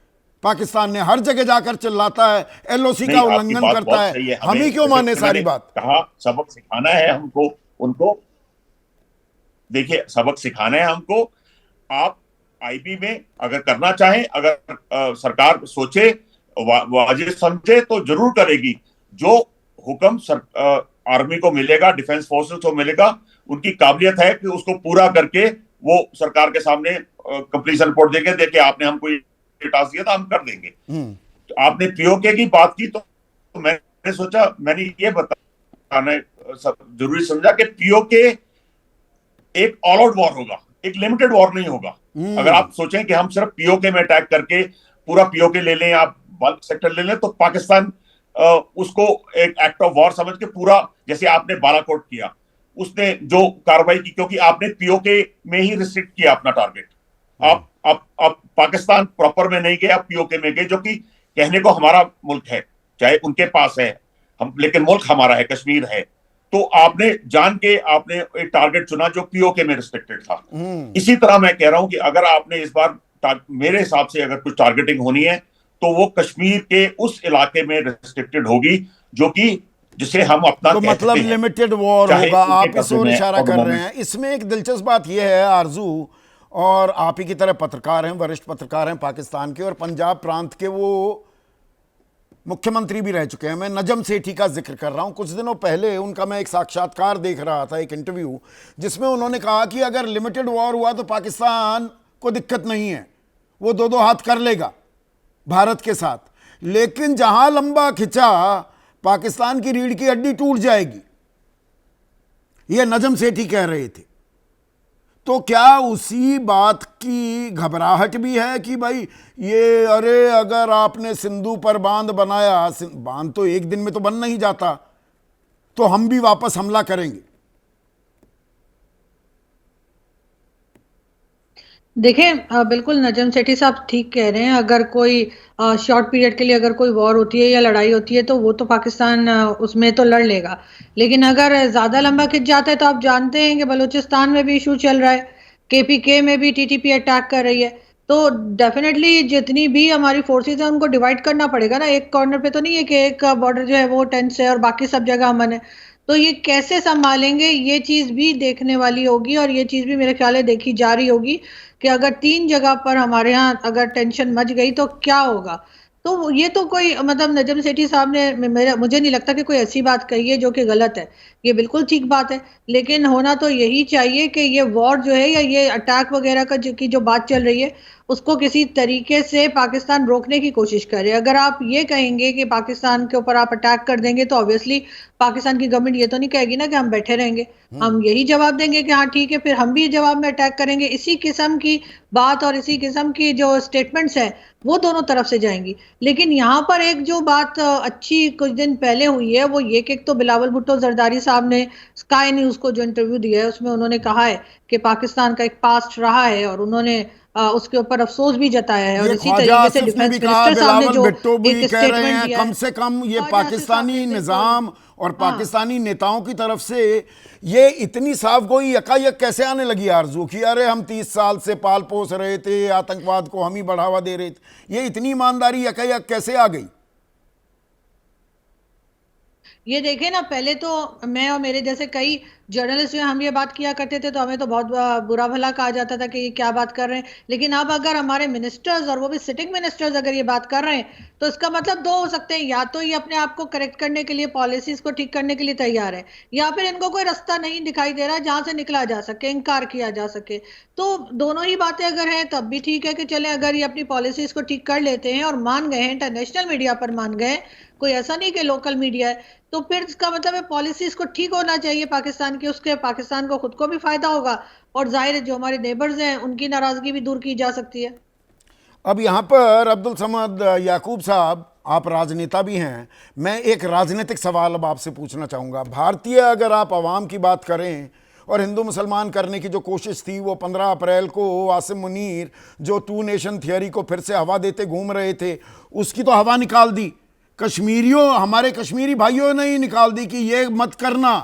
पाकिस्तान ने, हर जगह जाकर चिल्लाता है, एलओसी का उल्लंघन करता है, हम ही क्यों माने सारी बात?
कहा सबक सिखाना है हमको, उनको देखिए सबक सिखाना है हमको। आप आईबी में अगर करना चाहें, अगर सरकार सोचे, वाजिब समझे तो जरूर करेगी। जो हुक्म आर्मी को मिलेगा, डिफेंस फोर्सेस को मिलेगा, उनकी काबिलियत है कि उसको पूरा करके वो सरकार के सामने कंप्लीशन रिपोर्ट देंगे, देखिए आपने हमको टास्क दिया था, हम कर देंगे। तो आपने पीओके की बात की, तो मैंने सोचा, मैंने ये बताना जरूरी समझा कि पीओके एक ऑल आउट वॉर होगा, एक लिमिटेड वॉर नहीं होगा। अगर आप सोचें कि हम सिर्फ पीओके में अटैक करके पूरा पीओके ले लें, आप बल्क सेक्टर ले लें, तो पाकिस्तान उसको एक एक्ट ऑफ वॉर समझ के पूरा, जैसे आपने बालाकोट किया, उसने जो कार्रवाई की, क्योंकि आपने पीओके में ही रिस्ट्रिक्ट किया अपना टारगेट। आप पाकिस्तान प्रॉपर में नहीं गए, आप पीओके में गए, जो कि कहने को हमारा मुल्क है, चाहे उनके पास है हम, लेकिन मुल्क हमारा है, कश्मीर है। तो आपने जान के आपने एक टारगेट चुना जो पीओके में रिस्ट्रिक्टेड था। इसी तरह मैं कह रहा हूं कि अगर आपने इस बार, मेरे हिसाब से अगर कुछ टारगेटिंग होनी है तो वो कश्मीर के उस इलाके में रिस्ट्रिक्टेड होगी, जो कि जिसे हम अपना
तो मतलब लिमिटेड वॉर होगा, आप इस ओर इशारा कर रहे हैं। इसमें एक दिलचस्प बात यह है आरजू, और आप ही की तरह पत्रकार हैं, वरिष्ठ पत्रकार हैं पाकिस्तान के, और पंजाब प्रांत के वो मुख्यमंत्री भी रह चुके हैं। मैं नजम सेठी का जिक्र कर रहा हूं। कुछ दिनों पहले उनका मैं एक साक्षात्कार देख रहा था, एक इंटरव्यू, जिसमें उन्होंने कहा कि अगर लिमिटेड वॉर हुआ तो पाकिस्तान को दिक्कत नहीं है, वो 2-2 हाथ कर लेगा भारत के साथ, लेकिन जहां लंबा खिंचा पाकिस्तान की रीढ़ की हड्डी टूट जाएगी, ये नजम सेठी कह रहे थे। तो क्या उसी बात की घबराहट भी है कि भाई ये, अरे अगर आपने सिंधु पर बांध बनाया, बांध तो एक दिन में तो बन नहीं जाता, तो हम भी वापस हमला करेंगे?
देखें, बिल्कुल नजम सेठी साहब ठीक कह रहे हैं। अगर कोई शॉर्ट पीरियड के लिए अगर कोई वॉर होती है या लड़ाई होती है तो वो तो पाकिस्तान उसमें तो लड़ लेगा। लेकिन अगर ज्यादा लंबा खिंच जाता है तो आप जानते हैं कि बलूचिस्तान में भी इशू चल रहा है, केपीके में भी टीटीपी अटैक कर रही है। तो डेफिनेटली जितनी भी हमारी फोर्सेस हैं उनको डिवाइड करना पड़ेगा ना। एक कॉर्नर पे तो नहीं है कि एक बॉर्डर जो है वो टेंस है और बाकी सब जगह अमन है। तो ये कैसे संभालेंगे, ये चीज भी देखने वाली होगी और ये चीज भी मेरे ख्याल है देखी जा रही होगी कि अगर 3 जगह पर हमारे यहाँ अगर टेंशन मच गई तो क्या होगा। तो ये तो कोई मतलब नजम सेठी साहब ने मेरा मुझे नहीं लगता कि कोई ऐसी बात कही है जो कि गलत है। ये बिल्कुल ठीक बात है। लेकिन होना तो यही चाहिए कि ये वॉर जो है या ये अटैक वगैरह का की जो बात चल रही है उसको किसी तरीके से पाकिस्तान रोकने की कोशिश करे। अगर आप ये कहेंगे कि पाकिस्तान के ऊपर आप अटैक कर देंगे तो ऑब्वियसली पाकिस्तान की गवर्नमेंट ये तो नहीं कहेगी ना कि हम बैठे रहेंगे। हम यही जवाब देंगे कि हाँ ठीक है, फिर हम भी जवाब में अटैक करेंगे। इसी किस्म की बात और इसी किस्म की जो स्टेटमेंट्स हैं वो दोनों तरफ से जाएंगी। लेकिन यहाँ पर एक जो बात अच्छी कुछ दिन पहले हुई है वो ये कि एक तो बिलावल भुट्टो जरदारी साहब ने स्काई न्यूज को जो इंटरव्यू दिया है उसमें उन्होंने कहा है कि पाकिस्तान का एक पास्ट रहा है और उन्होंने उसके ऊपर अफसोस भी जताया है। और
ये
इसी
ख्वाजा
तरीके से
आसिफ ने भी
डिफेंस
कहा,
मिनिस्टर साहब ने
बिलावल
जो
भुट्टो भी
एक
कह रहे
स्टेटमेंट
हैं,
दिया
कम
है,
से कम ये
ख्वाजा आसिफ साहब
पाकिस्तानी
ने
निज़ाम और
हाँ
पाकिस्तानी नेताओं की तरफ से ये इतनी साफ गोई यकायक कैसे आने लगी आरजू की, अरे हम 30 साल से पाल पोस रहे थे, आतंकवाद को हम ही बढ़ावा दे रहे थे, ये इतनी ईमानदारी यकायक कैसे आ गई?
ये देखे ना, पहले तो मैं और मेरे जैसे कई जर्नलिस्ट जो हम ये बात किया करते थे तो हमें तो बहुत बुरा भला कहा जाता था कि ये क्या बात कर रहे हैं। लेकिन अब अगर हमारे मिनिस्टर्स और वो भी सिटिंग मिनिस्टर्स अगर ये बात कर रहे हैं तो इसका मतलब दो हो सकते हैं, या तो ये अपने आप को करेक्ट करने के लिए, पॉलिसीज को ठीक करने के लिए तैयार है, या फिर इनको कोई रास्ता नहीं दिखाई दे रहा जहां से निकला जा सके, इनकार किया जा सके। तो दोनों ही बातें अगर हैं तब भी ठीक है कि चले, अगर ये अपनी पॉलिसीज को ठीक कर लेते हैं और मान गए हैं, इंटरनेशनल मीडिया पर मान गए, कोई ऐसा नहीं कि लोकल मीडिया है, तो फिर इसका मतलब है पॉलिसीज को ठीक होना चाहिए पाकिस्तान की, उसके पाकिस्तान को खुद को भी फायदा होगा और जाहिर है जो हमारे नेबर्स हैं उनकी नाराजगी भी दूर की जा सकती है।
अब यहाँ पर अब्दुल समद याकूब साहब, आप राजनेता भी हैं, मैं एक राजनीतिक सवाल अब आपसे पूछना चाहूँगा। भारतीय अगर आप आवाम की बात करें और हिंदू मुसलमान करने की जो कोशिश थी वो 15 अप्रैल को आसिम मुनीर जो 2 नेशन थियरी को फिर से हवा देते घूम रहे थे उसकी तो हवा निकाल दी। कश्मीरियों, हमारे कश्मीरी भाइयों ने ही निकाल दी कि ये मत करना,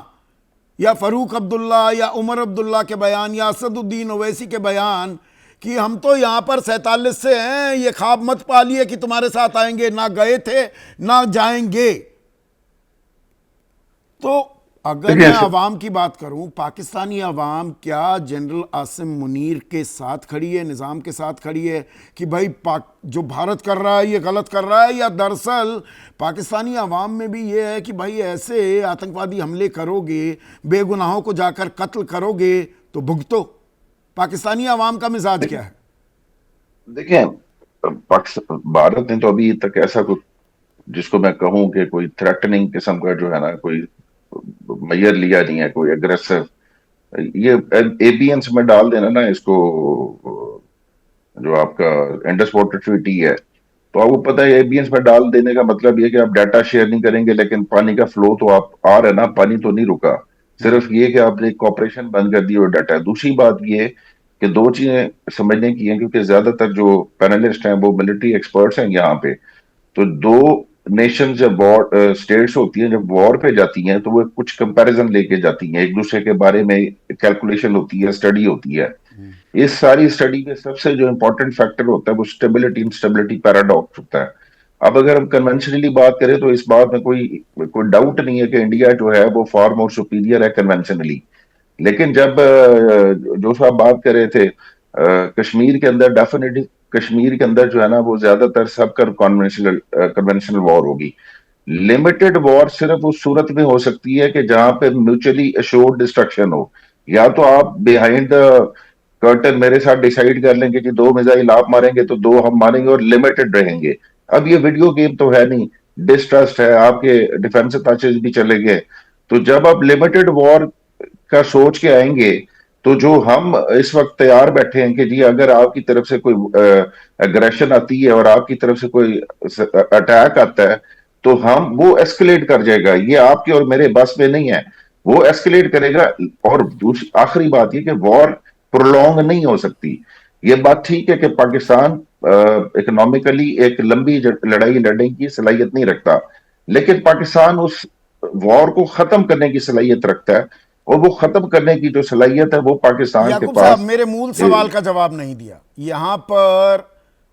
या फ़रूक अब्दुल्ला या उमर अब्दुल्ला के बयान या असदुद्दीन ओवैसी के बयान कि हम तो यहाँ पर 47 से हैं, ये ख्वाब मत पालिए कि तुम्हारे साथ आएंगे, ना गए थे ना जाएंगे। तो अगर मैं अवाम की बात करूं, पाकिस्तानी अवाम क्या जनरल आसिम मुनीर के साथ खड़ी है, निज़ाम के साथ खड़ी है कि भाई जो भारत कर रहा है ये गलत कर रहा है, या दरअसल पाकिस्तानी अवाम में भी ये है कि भाई ऐसे आतंकवादी हमले करोगे, बेगुनाहों को जाकर कत्ल करोगे तो भुगतो? पाकिस्तानी अवाम का मिजाज क्या है?
देखिए, भारत ने तो अभी तक ऐसा कुछ जिसको मैं कहूं कि कोई थ्रेटनिंग किस्म का जो है ना कोई मेजर लिया नहीं है, कोई एग्रेसिव। ये एबीएंस में डाल देना ना इसको, जो आपका इंडस वाटर ट्रीटी है, तो आपको पता है एबीएंस में डाल देने का मतलब ये कि आप डाटा शेयर नहीं करेंगे, लेकिन पानी का फ्लो तो आप आ रहा है ना, पानी तो नहीं रुका, सिर्फ ये कि आपने कॉपरेशन बंद कर दी और डाटा। दूसरी बात ये कि 2 चीजें समझने की हैं, क्योंकि ज्यादातर जो पैनलिस्ट हैं वो मिलिट्री एक्सपर्ट्स हैं यहाँ पे। तो 2 नेशन जब वॉर स्टेट्स होती हैं, जब वॉर पे जाती हैं तो वो कुछ कंपैरिजन लेके जाती हैं, एक दूसरे के बारे में कैलकुलेशन होती है, स्टडी होती है। इस सारी स्टडी के सबसे जो इंपॉर्टेंट फैक्टर होता है वो स्टेबिलिटी इंस्टेबिलिटी पैराडॉक्स होता है। अब अगर हम कन्वेंशनली बात करें तो इस बात में कोई डाउट नहीं है कि इंडिया जो है वो फार मोर सुपीरियर है कन्वेंशनली। लेकिन जब जो साहब बात कर रहे थे कश्मीर के अंदर, डेफिनेटली कश्मीर के अंदर जो है ना वो ज्यादातर सबकर कन्वेंशनल वॉर होगी। लिमिटेड वॉर सिर्फ उस सूरत में हो सकती है कि जहां पे म्यूचुअली अश्योर्ड डिस्ट्रक्शन हो, या तो आप बिहाइंड द कर्टन मेरे साथ डिसाइड कर लेंगे कि 2 मिसाइल आप मारेंगे तो 2 हम मारेंगे और लिमिटेड रहेंगे। अब ये वीडियो गेम तो है नहीं, डिस्ट्रस्ट है, आपके डिफेंस अटैचेस भी चले गए। तो जब आप लिमिटेड वॉर का सोच के आएंगे तो जो हम इस वक्त तैयार बैठे हैं कि जी अगर आपकी तरफ से कोई एग्रेशन आती है और आपकी तरफ से कोई अटैक आता है तो हम वो एस्केलेट कर जाएगा, ये आपके और मेरे बस में नहीं है, वो एस्केलेट करेगा। और आखिरी बात ये कि वॉर प्रोलॉन्ग नहीं हो सकती। ये बात ठीक है कि पाकिस्तान इकोनॉमिकली एक लंबी लड़ाई लड़ने की सलाहियत नहीं रखता, लेकिन पाकिस्तान उस वॉर को खत्म करने की सलाहियत रखता है, और वो खत्म करने की जो सलाहियत है वो पाकिस्तान के
याकूब साहब,
पास।
मेरे मूल सवाल का जवाब नहीं दिया। यहां पर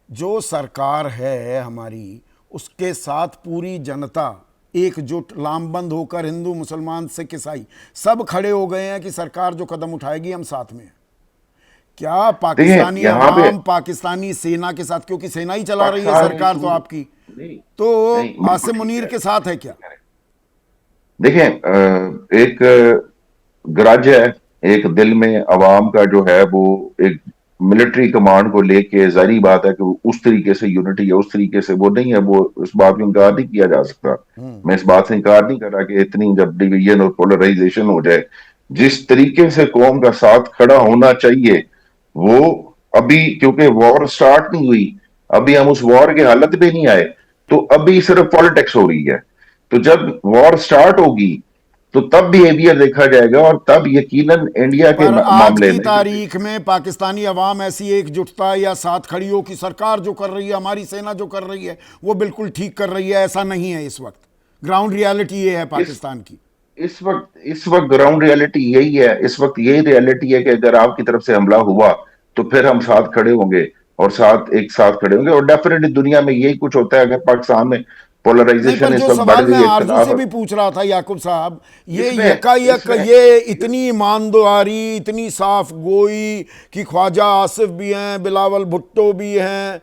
जो सरकार है हमारी, उसके साथ पूरी जनता एकजुट लामबंद होकर, हिंदू मुसलमान सिख ईसाई सब खड़े हो गए हैं कि सरकार जो कदम उठाएगी हम साथ में हैं। क्या पाकिस्तानी
यहाँ पे
अवाम पाकिस्तानी सेना के साथ, क्योंकि सेना ही चला रही है
पाकिस्तान
सरकार तो आपकी,
नहीं,
तो
नहीं, बिल्कुल
आसिम
ठीक
मुनीर
है।
के साथ है क्या?
देखें, एक ग्रज है, एक दिल में अवाम का जो है वो एक मिलिट्री कमांड को लेके, जाहिर बात है कि उस तरीके से यूनिटी है, उस तरीके से वो नहीं है, वो इस बात को इनकार नहीं किया जा सकता। मैं इस बात से इनकार नहीं कर रहा कि इतनी जब डिवीजन और पोलराइजेशन हो जाए, जिस तरीके से कौम का साथ खड़ा होना चाहिए वो अभी, क्योंकि वॉर स्टार्ट नहीं हुई, अभी हम उस वॉर की हालत में नहीं आए, तो अभी सिर्फ पॉलिटिक्स हो रही है। तो जब वॉर स्टार्ट होगी तो तब बिहेवियर देखा जाएगा, और तब यकीनन इंडिया के
पर आज
मामले
की
में
तारीख में पाकिस्तानी अवाम ऐसी एकजुटता या साथ खड़ी हो कि सरकार जो कर रही है, हमारी सेना जो कर रही है वो बिल्कुल ठीक कर रही है, ऐसा नहीं है। इस वक्त ग्राउंड रियलिटी ये है पाकिस्तान की।
इस वक्त ग्राउंड रियलिटी यही है, इस वक्त यही रियलिटी है कि अगर आपकी तरफ से हमला हुआ तो फिर हम साथ खड़े होंगे, और एक साथ खड़े होंगे, और डेफिनेटली दुनिया में यही कुछ होता है। अगर पाकिस्तान में
नहीं,
पोलराइजेशन
पर
इस
जो
वक्त बढ़
सवाल मैं
गई है,
आरजू से
इख्तिलाफ
भी पूछ रहा था याकूब साहब, ये
इसमें
यकायक
इसमें
ये इतनी ईमानदारी, इतनी साफ गोई कि ख्वाजा आसिफ भी हैं, बिलावल भुट्टो भी हैं,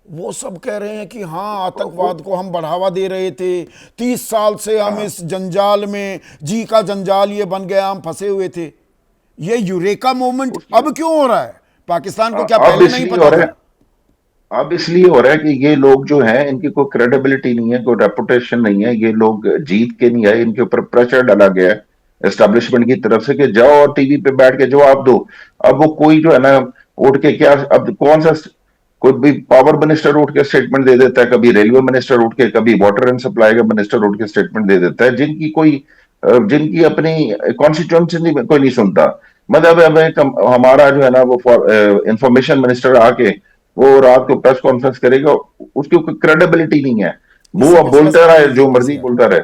वो सब कह रहे हैं कि हाँ आतंकवाद को हम बढ़ावा दे रहे थे, 30 साल से हम इस जंजाल में, जी का जंजाल ये बन गया, हम फंसे हुए थे। ये यूरेका मूवमेंट अब क्यों हो रहा है? पाकिस्तान को क्या
अब
पहले नहीं
इसलिए
पता
हो रहा
था?
है अब इसलिए हो रहा है कि ये लोग जो हैं, इनकी कोई क्रेडिबिलिटी नहीं है, कोई रेपुटेशन नहीं है, ये लोग जीत के नहीं आए, इनके ऊपर प्रेशर डाला गया है एस्टेब्लिशमेंट की तरफ से कि जाओ और टीवी पे बैठ के जवाब दो। अब वो कोई जो है ना उठ के क्या, अब कौन सा कोई भी पावर मिनिस्टर उठ के स्टेटमेंट दे देता है, कभी रेलवे मिनिस्टर उठ के, कभी वाटर एंड सप्लाई का मिनिस्टर उठ के स्टेटमेंट दे देता है, जिनकी अपनी कॉन्स्टिट्यूंसी कोई नहीं सुनता। मतलब अब हमारा जो है ना वो इंफॉर्मेशन मिनिस्टर आके वो रात को प्रेस कॉन्फ्रेंस करेगा, उसकी कोई क्रेडिबिलिटी नहीं है। वो
इस
अब
मसले से
बोलता रहे,
बड़ी
जो
जल्दी
मर्जी
से यार।
बोलता रहे,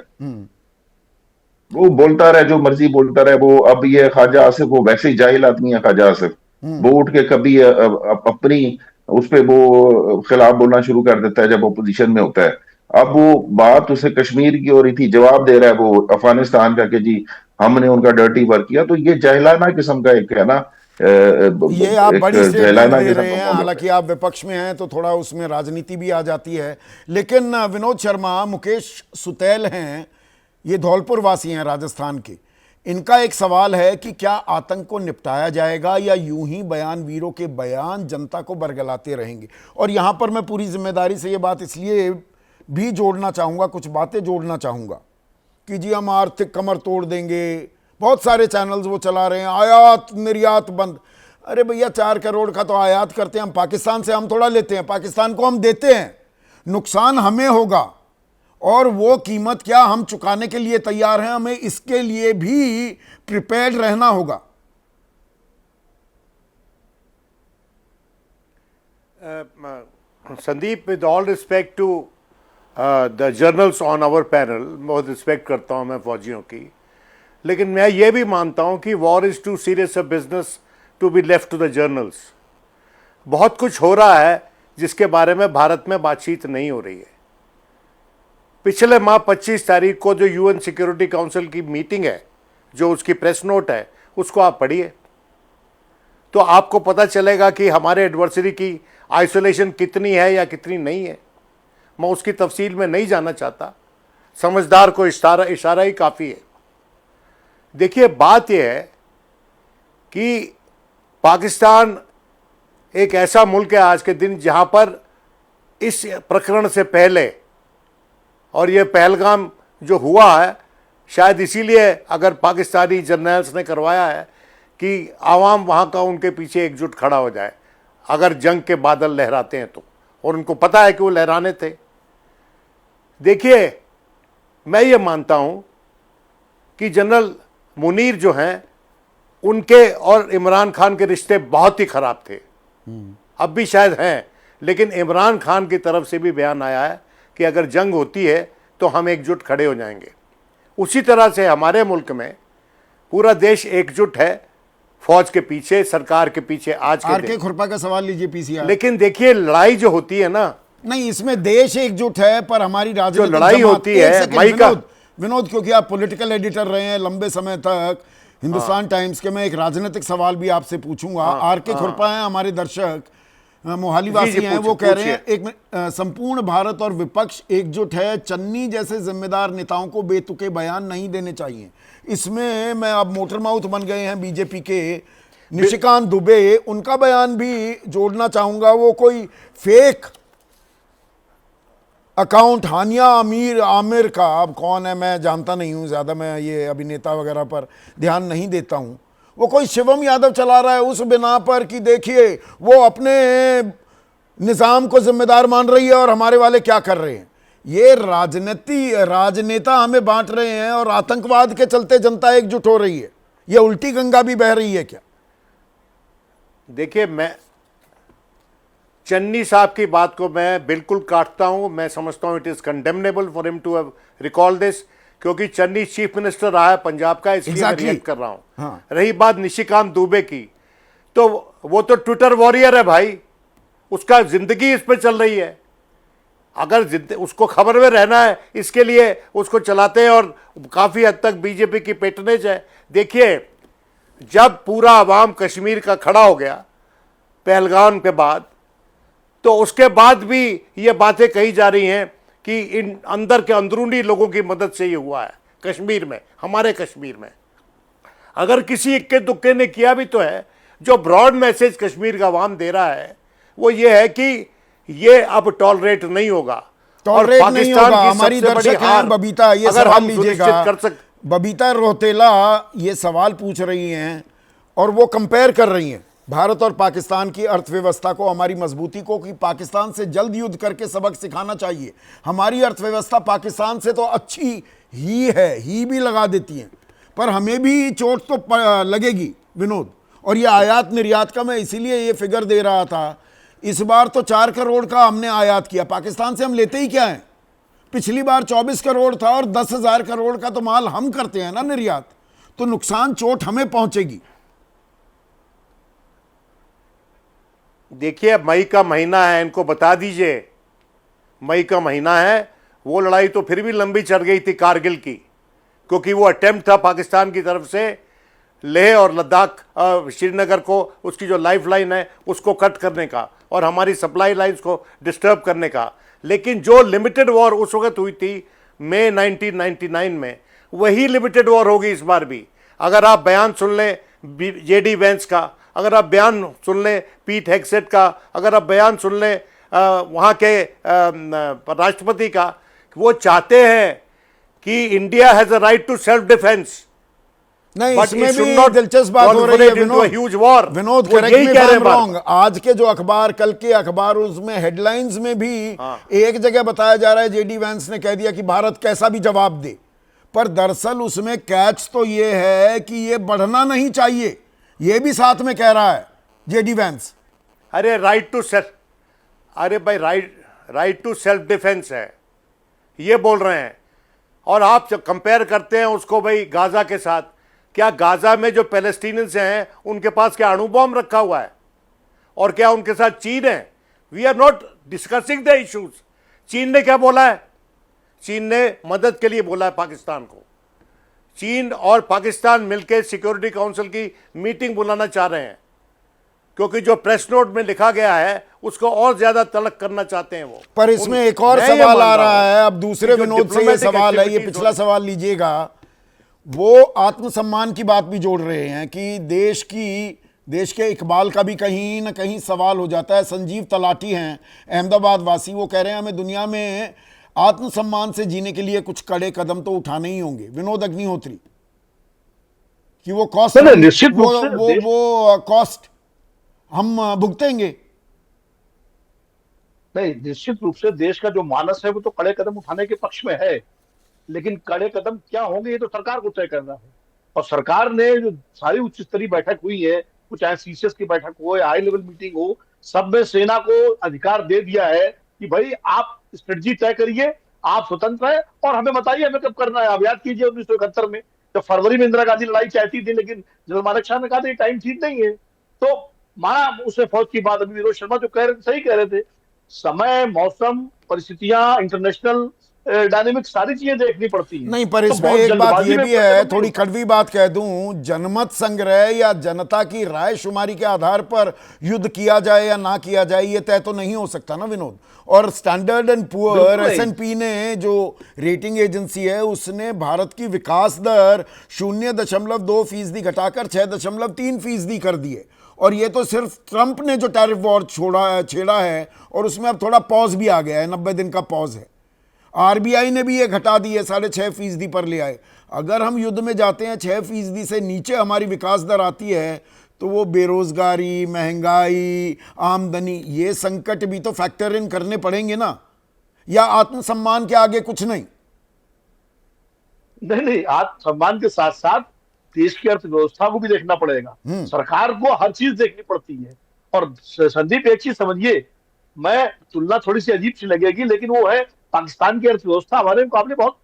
वो बोलता रहे, जो मर्जी बोलता रहे। वो अब ये ख्वाजा आसिफ, वो वैसे ही जाहिल आदमी है ख्वाजा आसिफ, वो उठ के कभी अपनी उस पे वो खिलाफ बोलना शुरू कर देता है जब अपोजिशन में होता है। अब वो बात उसे कश्मीर की हो रही थी, जवाब दे रहा है वो अफगानिस्तान का कि जी हमने उनका डर्टी वर्क किया। तो ये जाहिलाना किस्म का एक है ना,
ये आप
एक
बड़ी स्टेटमेंट
जाहिलाना
दे
किस्म
रहे
का
हैं,
मामला
हालांकि आप विपक्ष में हैं तो थोड़ा उसमें राजनीति भी आ जाती है। लेकिन विनोद शर्मा, मुकेश सुतैल हैं, ये धौलपुर वासी हैं राजस्थान के, इनका एक सवाल है कि क्या आतंक को निपटाया जाएगा या यूं ही बयान वीरों के बयान जनता को बरगलाते रहेंगे? और यहां पर मैं पूरी जिम्मेदारी से ये बात इसलिए भी जोड़ना चाहूंगा, कुछ बातें जोड़ना चाहूंगा कि जी हम आर्थिक कमर तोड़ देंगे, बहुत सारे चैनल्स वो चला रहे हैं, आयात निर्यात बंद। अरे भैया 4 करोड़ का तो आयात करते हैं हम पाकिस्तान से, हम थोड़ा लेते हैं, पाकिस्तान को हम देते हैं, नुकसान हमें होगा, और वो कीमत क्या हम चुकाने के लिए तैयार हैं, हमें इसके लिए भी प्रिपेयर्ड रहना होगा।
Sandeep, with all respect to the generals on our panel, बहुत रिस्पेक्ट करता हूं मैं फौजियों की, लेकिन मैं ये भी मानता हूं कि war is too serious a business to be left to the generals. बहुत कुछ हो रहा है जिसके बारे में भारत में बातचीत नहीं हो रही है। पिछले माह 25 तारीख को जो यूएन सिक्योरिटी काउंसिल की मीटिंग है, जो उसकी प्रेस नोट है, उसको आप पढ़िए तो आपको पता चलेगा कि हमारे एडवर्सरी की आइसोलेशन कितनी है या कितनी नहीं है। मैं उसकी तफसील में नहीं जाना चाहता, समझदार को इशारा ही काफ़ी है। देखिए, बात यह है कि पाकिस्तान एक ऐसा मुल्क है आज के दिन जहां पर इस प्रकरण से पहले, और ये पहलगाम जो हुआ है शायद इसीलिए अगर पाकिस्तानी जर्नल्स ने करवाया है कि आवाम वहाँ का उनके पीछे एकजुट खड़ा हो जाए अगर जंग के बादल लहराते हैं तो, और उनको पता है कि वो लहराने थे। देखिए, मैं ये मानता हूँ कि जनरल मुनीर जो हैं, उनके और इमरान खान के रिश्ते बहुत ही ख़राब थे। अब भी शायद हैं, लेकिन इमरान खान की तरफ से भी बयान आया है कि अगर जंग होती है तो हम एकजुट खड़े हो जाएंगे। उसी तरह से हमारे मुल्क में पूरा देश एकजुट है फौज के पीछे, सरकार के पीछे आज के
आर के
दिन।
खुरपा का सवाल लीजिए पीसीआर।
लेकिन देखिए, लड़ाई जो होती है ना,
नहीं, इसमें देश एकजुट है, पर हमारी राजनीतिक
लड़ाई
जमात-
होती
एक
है,
सेकंड,
मई का-
विनोद, क्योंकि आप पॉलिटिकल एडिटर रहे हैं लंबे समय तक हिंदुस्तान टाइम्स के, मैं एक राजनीतिक सवाल भी आपसे पूछूंगा। आर के खुरपा हैं हमारे दर्शक, मोहाली वासी हैं, वो कह रहे हैं एक संपूर्ण भारत और विपक्ष एकजुट है, चन्नी जैसे जिम्मेदार नेताओं को बेतुके बयान नहीं देने चाहिए। इसमें मैं अब मोटर माउथ बन गए हैं बीजेपी के निशिकांत दुबे, उनका बयान भी जोड़ना चाहूंगा। वो कोई फेक अकाउंट हानिया आमिर का, अब कौन है मैं जानता नहीं हूं ज्यादा, मैं ये अभिनेता वगैरह पर ध्यान नहीं देता हूं, वो कोई शिवम यादव चला रहा है उस बिना पर कि देखिए वो अपने निजाम को जिम्मेदार मान रही है और हमारे वाले क्या कर रहे हैं। ये राजनेता हमें बांट रहे हैं और आतंकवाद के चलते जनता एकजुट हो रही है। ये उल्टी गंगा भी बह रही है क्या?
देखिए, मैं चन्नी साहब की बात को मैं बिल्कुल काटता हूं। मैं समझता हूं it is condemnable for him to have recall this, क्योंकि चन्नी चीफ मिनिस्टर रहा है पंजाब का, इसलिए मैं रिएक्ट कर रहा हूं।
हाँ।
रही बात निशिकांत दुबे की, तो वो तो ट्विटर वॉरियर है भाई, उसका जिंदगी इस पे चल रही है। अगर उसको खबर में रहना है, इसके लिए उसको चलाते हैं और काफी हद तक बीजेपी की पेटनेज है। देखिए, जब पूरा अवाम कश्मीर का खड़ा हो गया पहलगाम के बाद, तो उसके बाद भी ये बातें कही जा रही हैं कि इन अंदर के अंदरूनी लोगों की मदद से ये हुआ है कश्मीर में, हमारे कश्मीर में। अगर किसी इक्के दुक्के ने किया भी तो है, जो ब्रॉड मैसेज कश्मीर का अवाम दे रहा है वो ये है कि ये अब टॉलरेट नहीं होगा।
टॉलरेट नहीं होगा। हमारी दर्शक हैं बबीता, ये सवाल लीजिएगा। बबीता रोहतेला ये सवाल पूछ रही हैं और वो कंपेयर कर रही हैं भारत और पाकिस्तान की अर्थव्यवस्था को, हमारी मजबूती को, कि पाकिस्तान से जल्द युद्ध करके सबक सिखाना चाहिए। हमारी अर्थव्यवस्था पाकिस्तान से तो अच्छी ही है, ही भी लगा देती है, पर हमें भी चोट तो लगेगी विनोद। और ये आयात निर्यात का मैं इसीलिए ये फिगर दे रहा था, इस बार तो 4 करोड़ का हमने आयात किया, पाकिस्तान से हम लेते ही क्या है? पिछली बार 24 करोड़ था और 10,000 करोड़ का तो माल हम करते हैं ना निर्यात, तो नुकसान चोट हमें पहुंचेगी।
देखिए, मई का महीना है, इनको बता दीजिए मई का महीना है। वो लड़ाई तो फिर भी लंबी चल गई थी कारगिल की, क्योंकि वो अटेम्प्ट था पाकिस्तान की तरफ से लेह और लद्दाख श्रीनगर को, उसकी जो लाइफ लाइन है उसको कट करने का और हमारी सप्लाई लाइन्स को डिस्टर्ब करने का। लेकिन जो लिमिटेड वॉर उस वक्त हुई थी मई 1999 में, वही लिमिटेड वॉर होगी इस बार भी। अगर आप बयान सुन लें जेडी वेंस का, अगर आप बयान सुन लें पीट हेगसेट का, अगर आप बयान सुन लें वहाँ के राष्ट्रपति का, वो चाहते हैं कि India has a right to self defence.
नहीं, इसमें भी दिलचस्प बात हो रही है Vinod, correct me if I am wrong. आज के जो अखबार, कल के अखबार, उसमें हेडलाइंस में भी एक जगह बताया जा रहा है, जेडी वैंस ने कह दिया कि भारत कैसा भी जवाब दे, पर दरअसल उसमें कैच तो ये है कि ये बढ़ना नहीं चाहिए, ये भी साथ में कह रहा है जेडी वैंस।
अरे राइट टू सेल्फ, अरे भाई राइट टू सेल्फ डिफेंस है, ये बोल रहे हैं। और आप जब कंपेयर करते हैं उसको भाई गाजा के साथ, क्या गाजा में जो पैलेस्टीनियंस हैं उनके पास क्या अणु बॉम्ब रखा हुआ है? और क्या उनके साथ चीन है? We are not discussing the issues. चीन ने क्या बोला है? चीन ने मदद के लिए बोला है पाकिस्तान को। चीन और पाकिस्तान मिलकर सिक्योरिटी काउंसिल की मीटिंग बुलाना चाह रहे हैं, क्योंकि जो प्रेस नोट में लिखा गया है उसको और ज्यादा तलक करना चाहते हैं वो।
पर इसमें एक और सवाल आ रहा है, अब दूसरे विनोद से ये सवाल है, ये पिछला सवाल लीजिएगा, वो आत्मसम्मान की बात भी जोड़ रहे हैं कि देश के इकबाल का भी कहीं ना कहीं सवाल हो जाता है। संजीव तलाटी हैं, अहमदाबाद वासी, वो कह रहे हैं हमें दुनिया में आत्मसम्मान से जीने के लिए कुछ कड़े कदम तो उठाने ही होंगे। विनोद अग्निहोत्री कि वो कॉस्ट,
निश्चित रूप से
वो कॉस्ट हम भुगतेंगे।
नहीं, निश्चित रूप से देश का जो मानस है वो तो कड़े कदम उठाने के पक्ष में है, लेकिन कड़े कदम क्या होंगे ये तो सरकार को तय करना है। और सरकार ने जो सारी उच्च स्तरीय बैठक हुई है, कुछ चाहे सीसीएस की बैठक हो या हाई लेवल मीटिंग हो, सब में सेना को अधिकार दे दिया है कि भाई आप स्ट्रेटजी तय करिए, आप स्वतंत्र हैं और हमें बताइए हमें कब करना है। आप याद कीजिए 1971 में जब फरवरी में इंदिरा गांधी लड़ाई चाहती थी, लेकिन जनरल मानेकशॉ ने कहा था टाइम ठीक नहीं है, तो माना उसने फौज की बात। अभी विनोद शर्मा जो कह रहे सही कह रहे थे, समय, मौसम, परिस्थितियां, इंटरनेशनल डायनेमिक सारी चीजें देखनी पड़ती हैं।
नहीं, पर
तो
इसमें
बहुत
एक बात
जल्दबाजी
ये
में
भी है,
कदम
थोड़ी
नहीं
कड़वी बात कह दूं, जनमत संग्रह या जनता की राय शुमारी के आधार पर युद्ध किया जाए या ना किया जाए ये तय तो नहीं हो सकता ना विनोद। और स्टैंडर्ड एंड पुअर,
बिल्कुल नहीं।
S&P ने जो रेटिंग एजेंसी है उसने भारत की विकास दर 0.2% घटाकर 6.3% कर दी है। और ये तो सिर्फ ट्रंप ने जो टैरिफ वॉर छेड़ा है और उसमें अब थोड़ा पॉज भी आ गया है, 90 दिन का पॉज है। RBI ने भी ये घटा दी है, 6.5% पर ले आए। अगर हम युद्ध में जाते हैं 6% से नीचे हमारी विकास दर आती है तो वो बेरोजगारी, महंगाई, आमदनी, ये संकट भी तो फैक्टर इन करने पड़ेंगे ना, या आत्मसम्मान के आगे कुछ नहीं?
नहीं, आत्मसम्मान के साथ साथ देश की अर्थव्यवस्था को भी देखना पड़ेगा, सरकार को हर चीज देखनी पड़ती है। और संदीप एक चीज समझिए, मैं तुलना थोड़ी सी अजीब सी लगेगी लेकिन वो है पाकिस्तान की अर्थव्यवस्था हमारे मुकाबले बहुत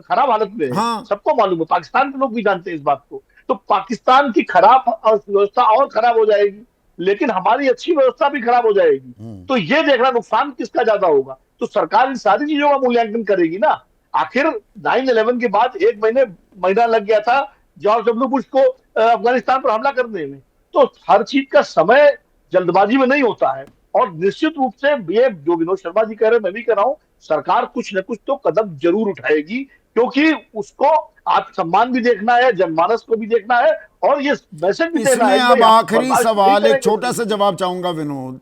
खराब हालत में है।
हाँ।
सबको मालूम है, पाकिस्तान के लोग भी जानते हैं इस बात को। तो पाकिस्तान की खराब अर्थव्यवस्था और खराब हो जाएगी, लेकिन हमारी अच्छी व्यवस्था भी खराब हो जाएगी। तो ये देखना नुकसान किसका ज्यादा होगा, तो सरकार इन सारी चीजों का मूल्यांकन करेगी ना। आखिर 9/11 के बाद एक महीना लग गया था जॉर्ज डब्ल्यू बुश को अफगानिस्तान पर हमला करने में। तो हर चीज का समय जल्दबाजी में नहीं होता है। और निश्चित रूप से ये जो विनोद शर्मा जी कह रहे हैं, मैं भी कह रहा हूं, सरकार कुछ न कुछ तो कदम जरूर उठाएगी, क्योंकि उसको आत्मसम्मान भी देखना है, जनमानस को भी देखना है और ये मैसेज भी देना है।
इसमें अब आखिरी सवाल, एक छोटा सा जवाब चाहूंगा विनोद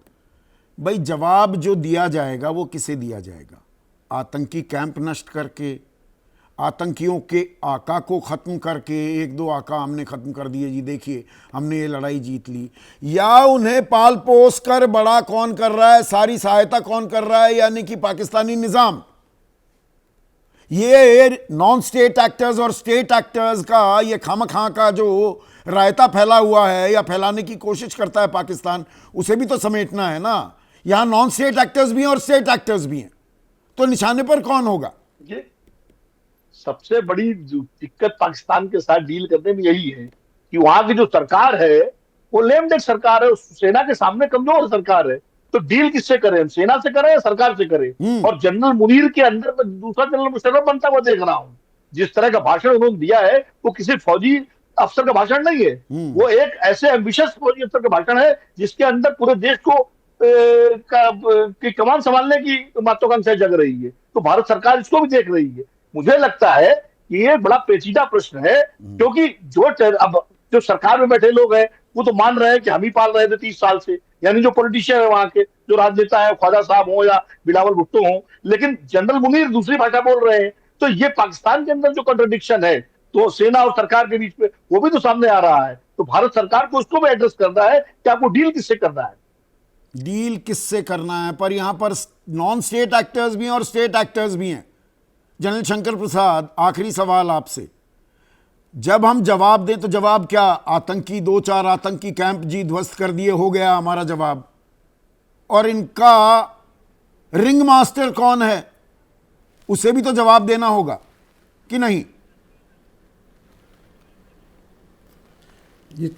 भाई। जवाब जो दिया जाएगा वो किसे दिया जाएगा? आतंकी कैंप नष्ट करके, आतंकियों के आका को खत्म करके, 1-2 आका हमने खत्म कर दिए जी, देखिए हमने ये लड़ाई जीत ली, या उन्हें पाल पोस कर बड़ा कौन कर रहा है, सारी सहायता कौन कर रहा है, यानी कि पाकिस्तानी निजाम। ये नॉन स्टेट एक्टर्स और स्टेट एक्टर्स का ये खामखा का जो रायता फैला हुआ है या फैलाने की कोशिश करता है पाकिस्तान, उसे भी तो समेटना है ना। यहां नॉन स्टेट एक्टर्स भी हैं और स्टेट एक्टर्स भी हैं, तो निशाने पर कौन होगा?
ये सबसे बड़ी दिक्कत पाकिस्तान के साथ डील करने में यही है कि वहां की जो सरकार है वो लेमडेट सरकार है, सेना के सामने कमजोर सरकार है। तो डील किससे करें, सेना से करें या सरकार से करें? और जनरल मुनीर के अंदर में दूसरा जनरल मुशर्रफ बनता हुआ देख रहा हूं। जिस तरह का भाषण उन्होंने दिया है वो किसी फौजी अफसर का भाषण नहीं है, वो एक ऐसे एम्बिशियस फौजी अफसर का भाषण है जिसके अंदर पूरे देश को की कमान संभालने की महत्वाकांक्षा जग रही है। तो भारत सरकार इसको भी देख रही है। मुझे लगता है कि ये बड़ा पेचीदा प्रश्न है, क्योंकि अब जो सरकार में बैठे लोग हैं वो तो मान रहे हैं कि हम ही पाल रहे थे 30 साल से, यानी जो पॉलिटिशियन है वहां के, जो राजनेता है, ख्वाजा साहब हो या बिलावल भुट्टो हो, लेकिन जनरल मुनीर दूसरी भाषा बोल रहे हैं। तो ये पाकिस्तान के अंदर जो कॉन्ट्रडिक्शन है तो सेना और सरकार के बीच में, वो भी तो सामने आ रहा है। तो भारत सरकार को उसको भी एड्रेस करना है कि आपको डील किससे करना है।
डील किससे करना है, पर यहां पर नॉन स्टेट एक्टर्स भी हैं और स्टेट एक्टर्स भी हैं। जनरल शंकर प्रसाद, आखिरी सवाल आपसे, जब हम जवाब दें तो जवाब क्या? आतंकी 2-4 आतंकी कैंप जी ध्वस्त कर दिए, हो गया हमारा जवाब? और इनका रिंग मास्टर कौन है, उसे भी तो जवाब देना होगा कि नहीं?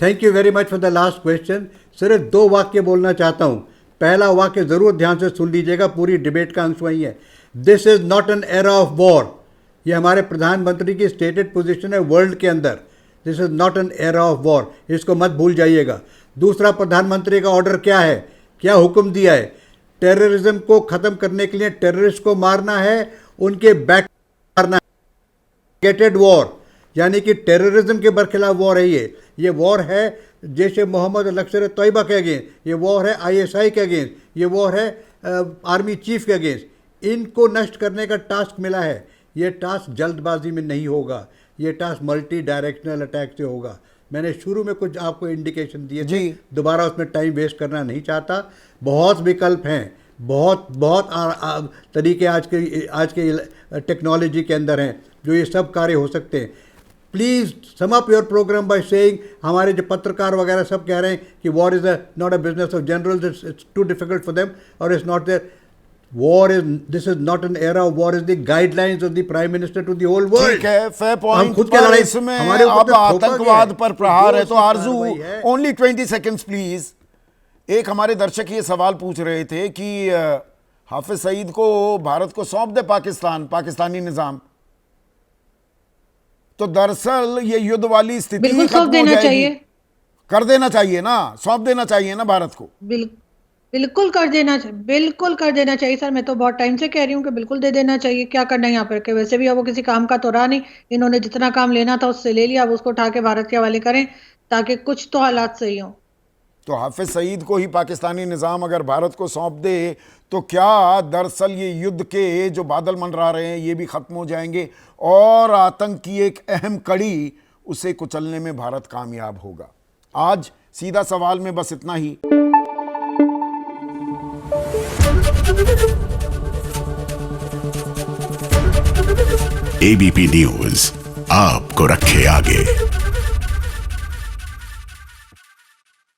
Thank you very much for the last question. सिर्फ 2 वाक्य बोलना चाहता हूं। पहला वाक्य जरूर ध्यान से सुन लीजिएगा, पूरी डिबेट का अंश वही है। This is not an era of war. ये हमारे प्रधानमंत्री की स्टेटेड पोजीशन है वर्ल्ड के अंदर। This is not an era of war, इसको मत भूल जाइएगा। दूसरा, प्रधानमंत्री का ऑर्डर क्या है, क्या हुक्म दिया है? टेररिज्म को खत्म करने के लिए टेररिस्ट को मारना है, उनके बैक मारना है। गेटेड वॉर, यानी कि टेररिज्म के बरखिलाफ वॉर है ये वॉर है जैश ए मोहम्मद और लश्कर तैयबा के अगेंस्ट, ये वॉर है ISI के अगेंस्ट, ये वॉर है आर्मी चीफ के अगेंस्ट। इनको नष्ट करने का टास्क मिला है। ये टास्क जल्दबाजी में नहीं होगा, ये टास्क मल्टी डायरेक्शनल अटैक से होगा। मैंने शुरू में कुछ आपको इंडिकेशन दिए थे, दोबारा उसमें टाइम वेस्ट करना नहीं चाहता। बहुत विकल्प हैं, बहुत तरीके आज के टेक्नोलॉजी के अंदर हैं जो ये सब कार्य हो सकते हैं। Please sum up your programme by saying, हमारे जो पत्रकार वगैरह सब कह रहे हैं कि war is not a business of generals, it's too difficult for them और it's not there. War is, this is not an era of war, is the guidelines of the prime minister to the whole world.
ठीक है, fair
हम
point.
खुद क्या
पर
लड़ाई
इसमें
हमारे ऊपर
अब
तो थोपा गया
आतंकवाद
है.
पर प्रहार है तो
जो
आरजू,
कार्रवाई है.
Only 20 seconds please. एक हमारे दर्शक ये सवाल पूछ रहे थे कि हाफिज सईद को भारत को सौंप दे पाकिस्तान, पाकिस्तानी निजाम, तो दरअसल ये युद्ध वाली स्थिति
बिल्कुल
खत्म
सौंप
हो
देना
जाएगी.
चाहिए.
कर देना चाहिए ना, सौंप देना चाहिए ना भारत को.
बिल्कुल कर देना चाहिए, बिल्कुल कर देना चाहिए सर. मैं तो बहुत टाइम से कह रही हूँ कि बिल्कुल दे देना चाहिए. क्या करना है यहाँ पर, के वैसे भी अब वो किसी काम का तो रहा नहीं. इन्होंने जितना काम लेना था उससे ले लिया, अब उसको उठा के भारत के हवाले करें ताकि कुछ तो हालात सही हों.
तो हाफिज सईद को ही पाकिस्तानी निज़ाम अगर भारत को सौंप दे तो क्या दरअसल ये युद्ध के जो बादल मंडरा रहे हैं ये भी ख़त्म हो जाएंगे और आतंक की एक अहम कड़ी, उसे कुचलने में भारत कामयाब होगा. आज सीधा सवाल में बस इतना ही.
एबीपी न्यूज आपको रखे आगे.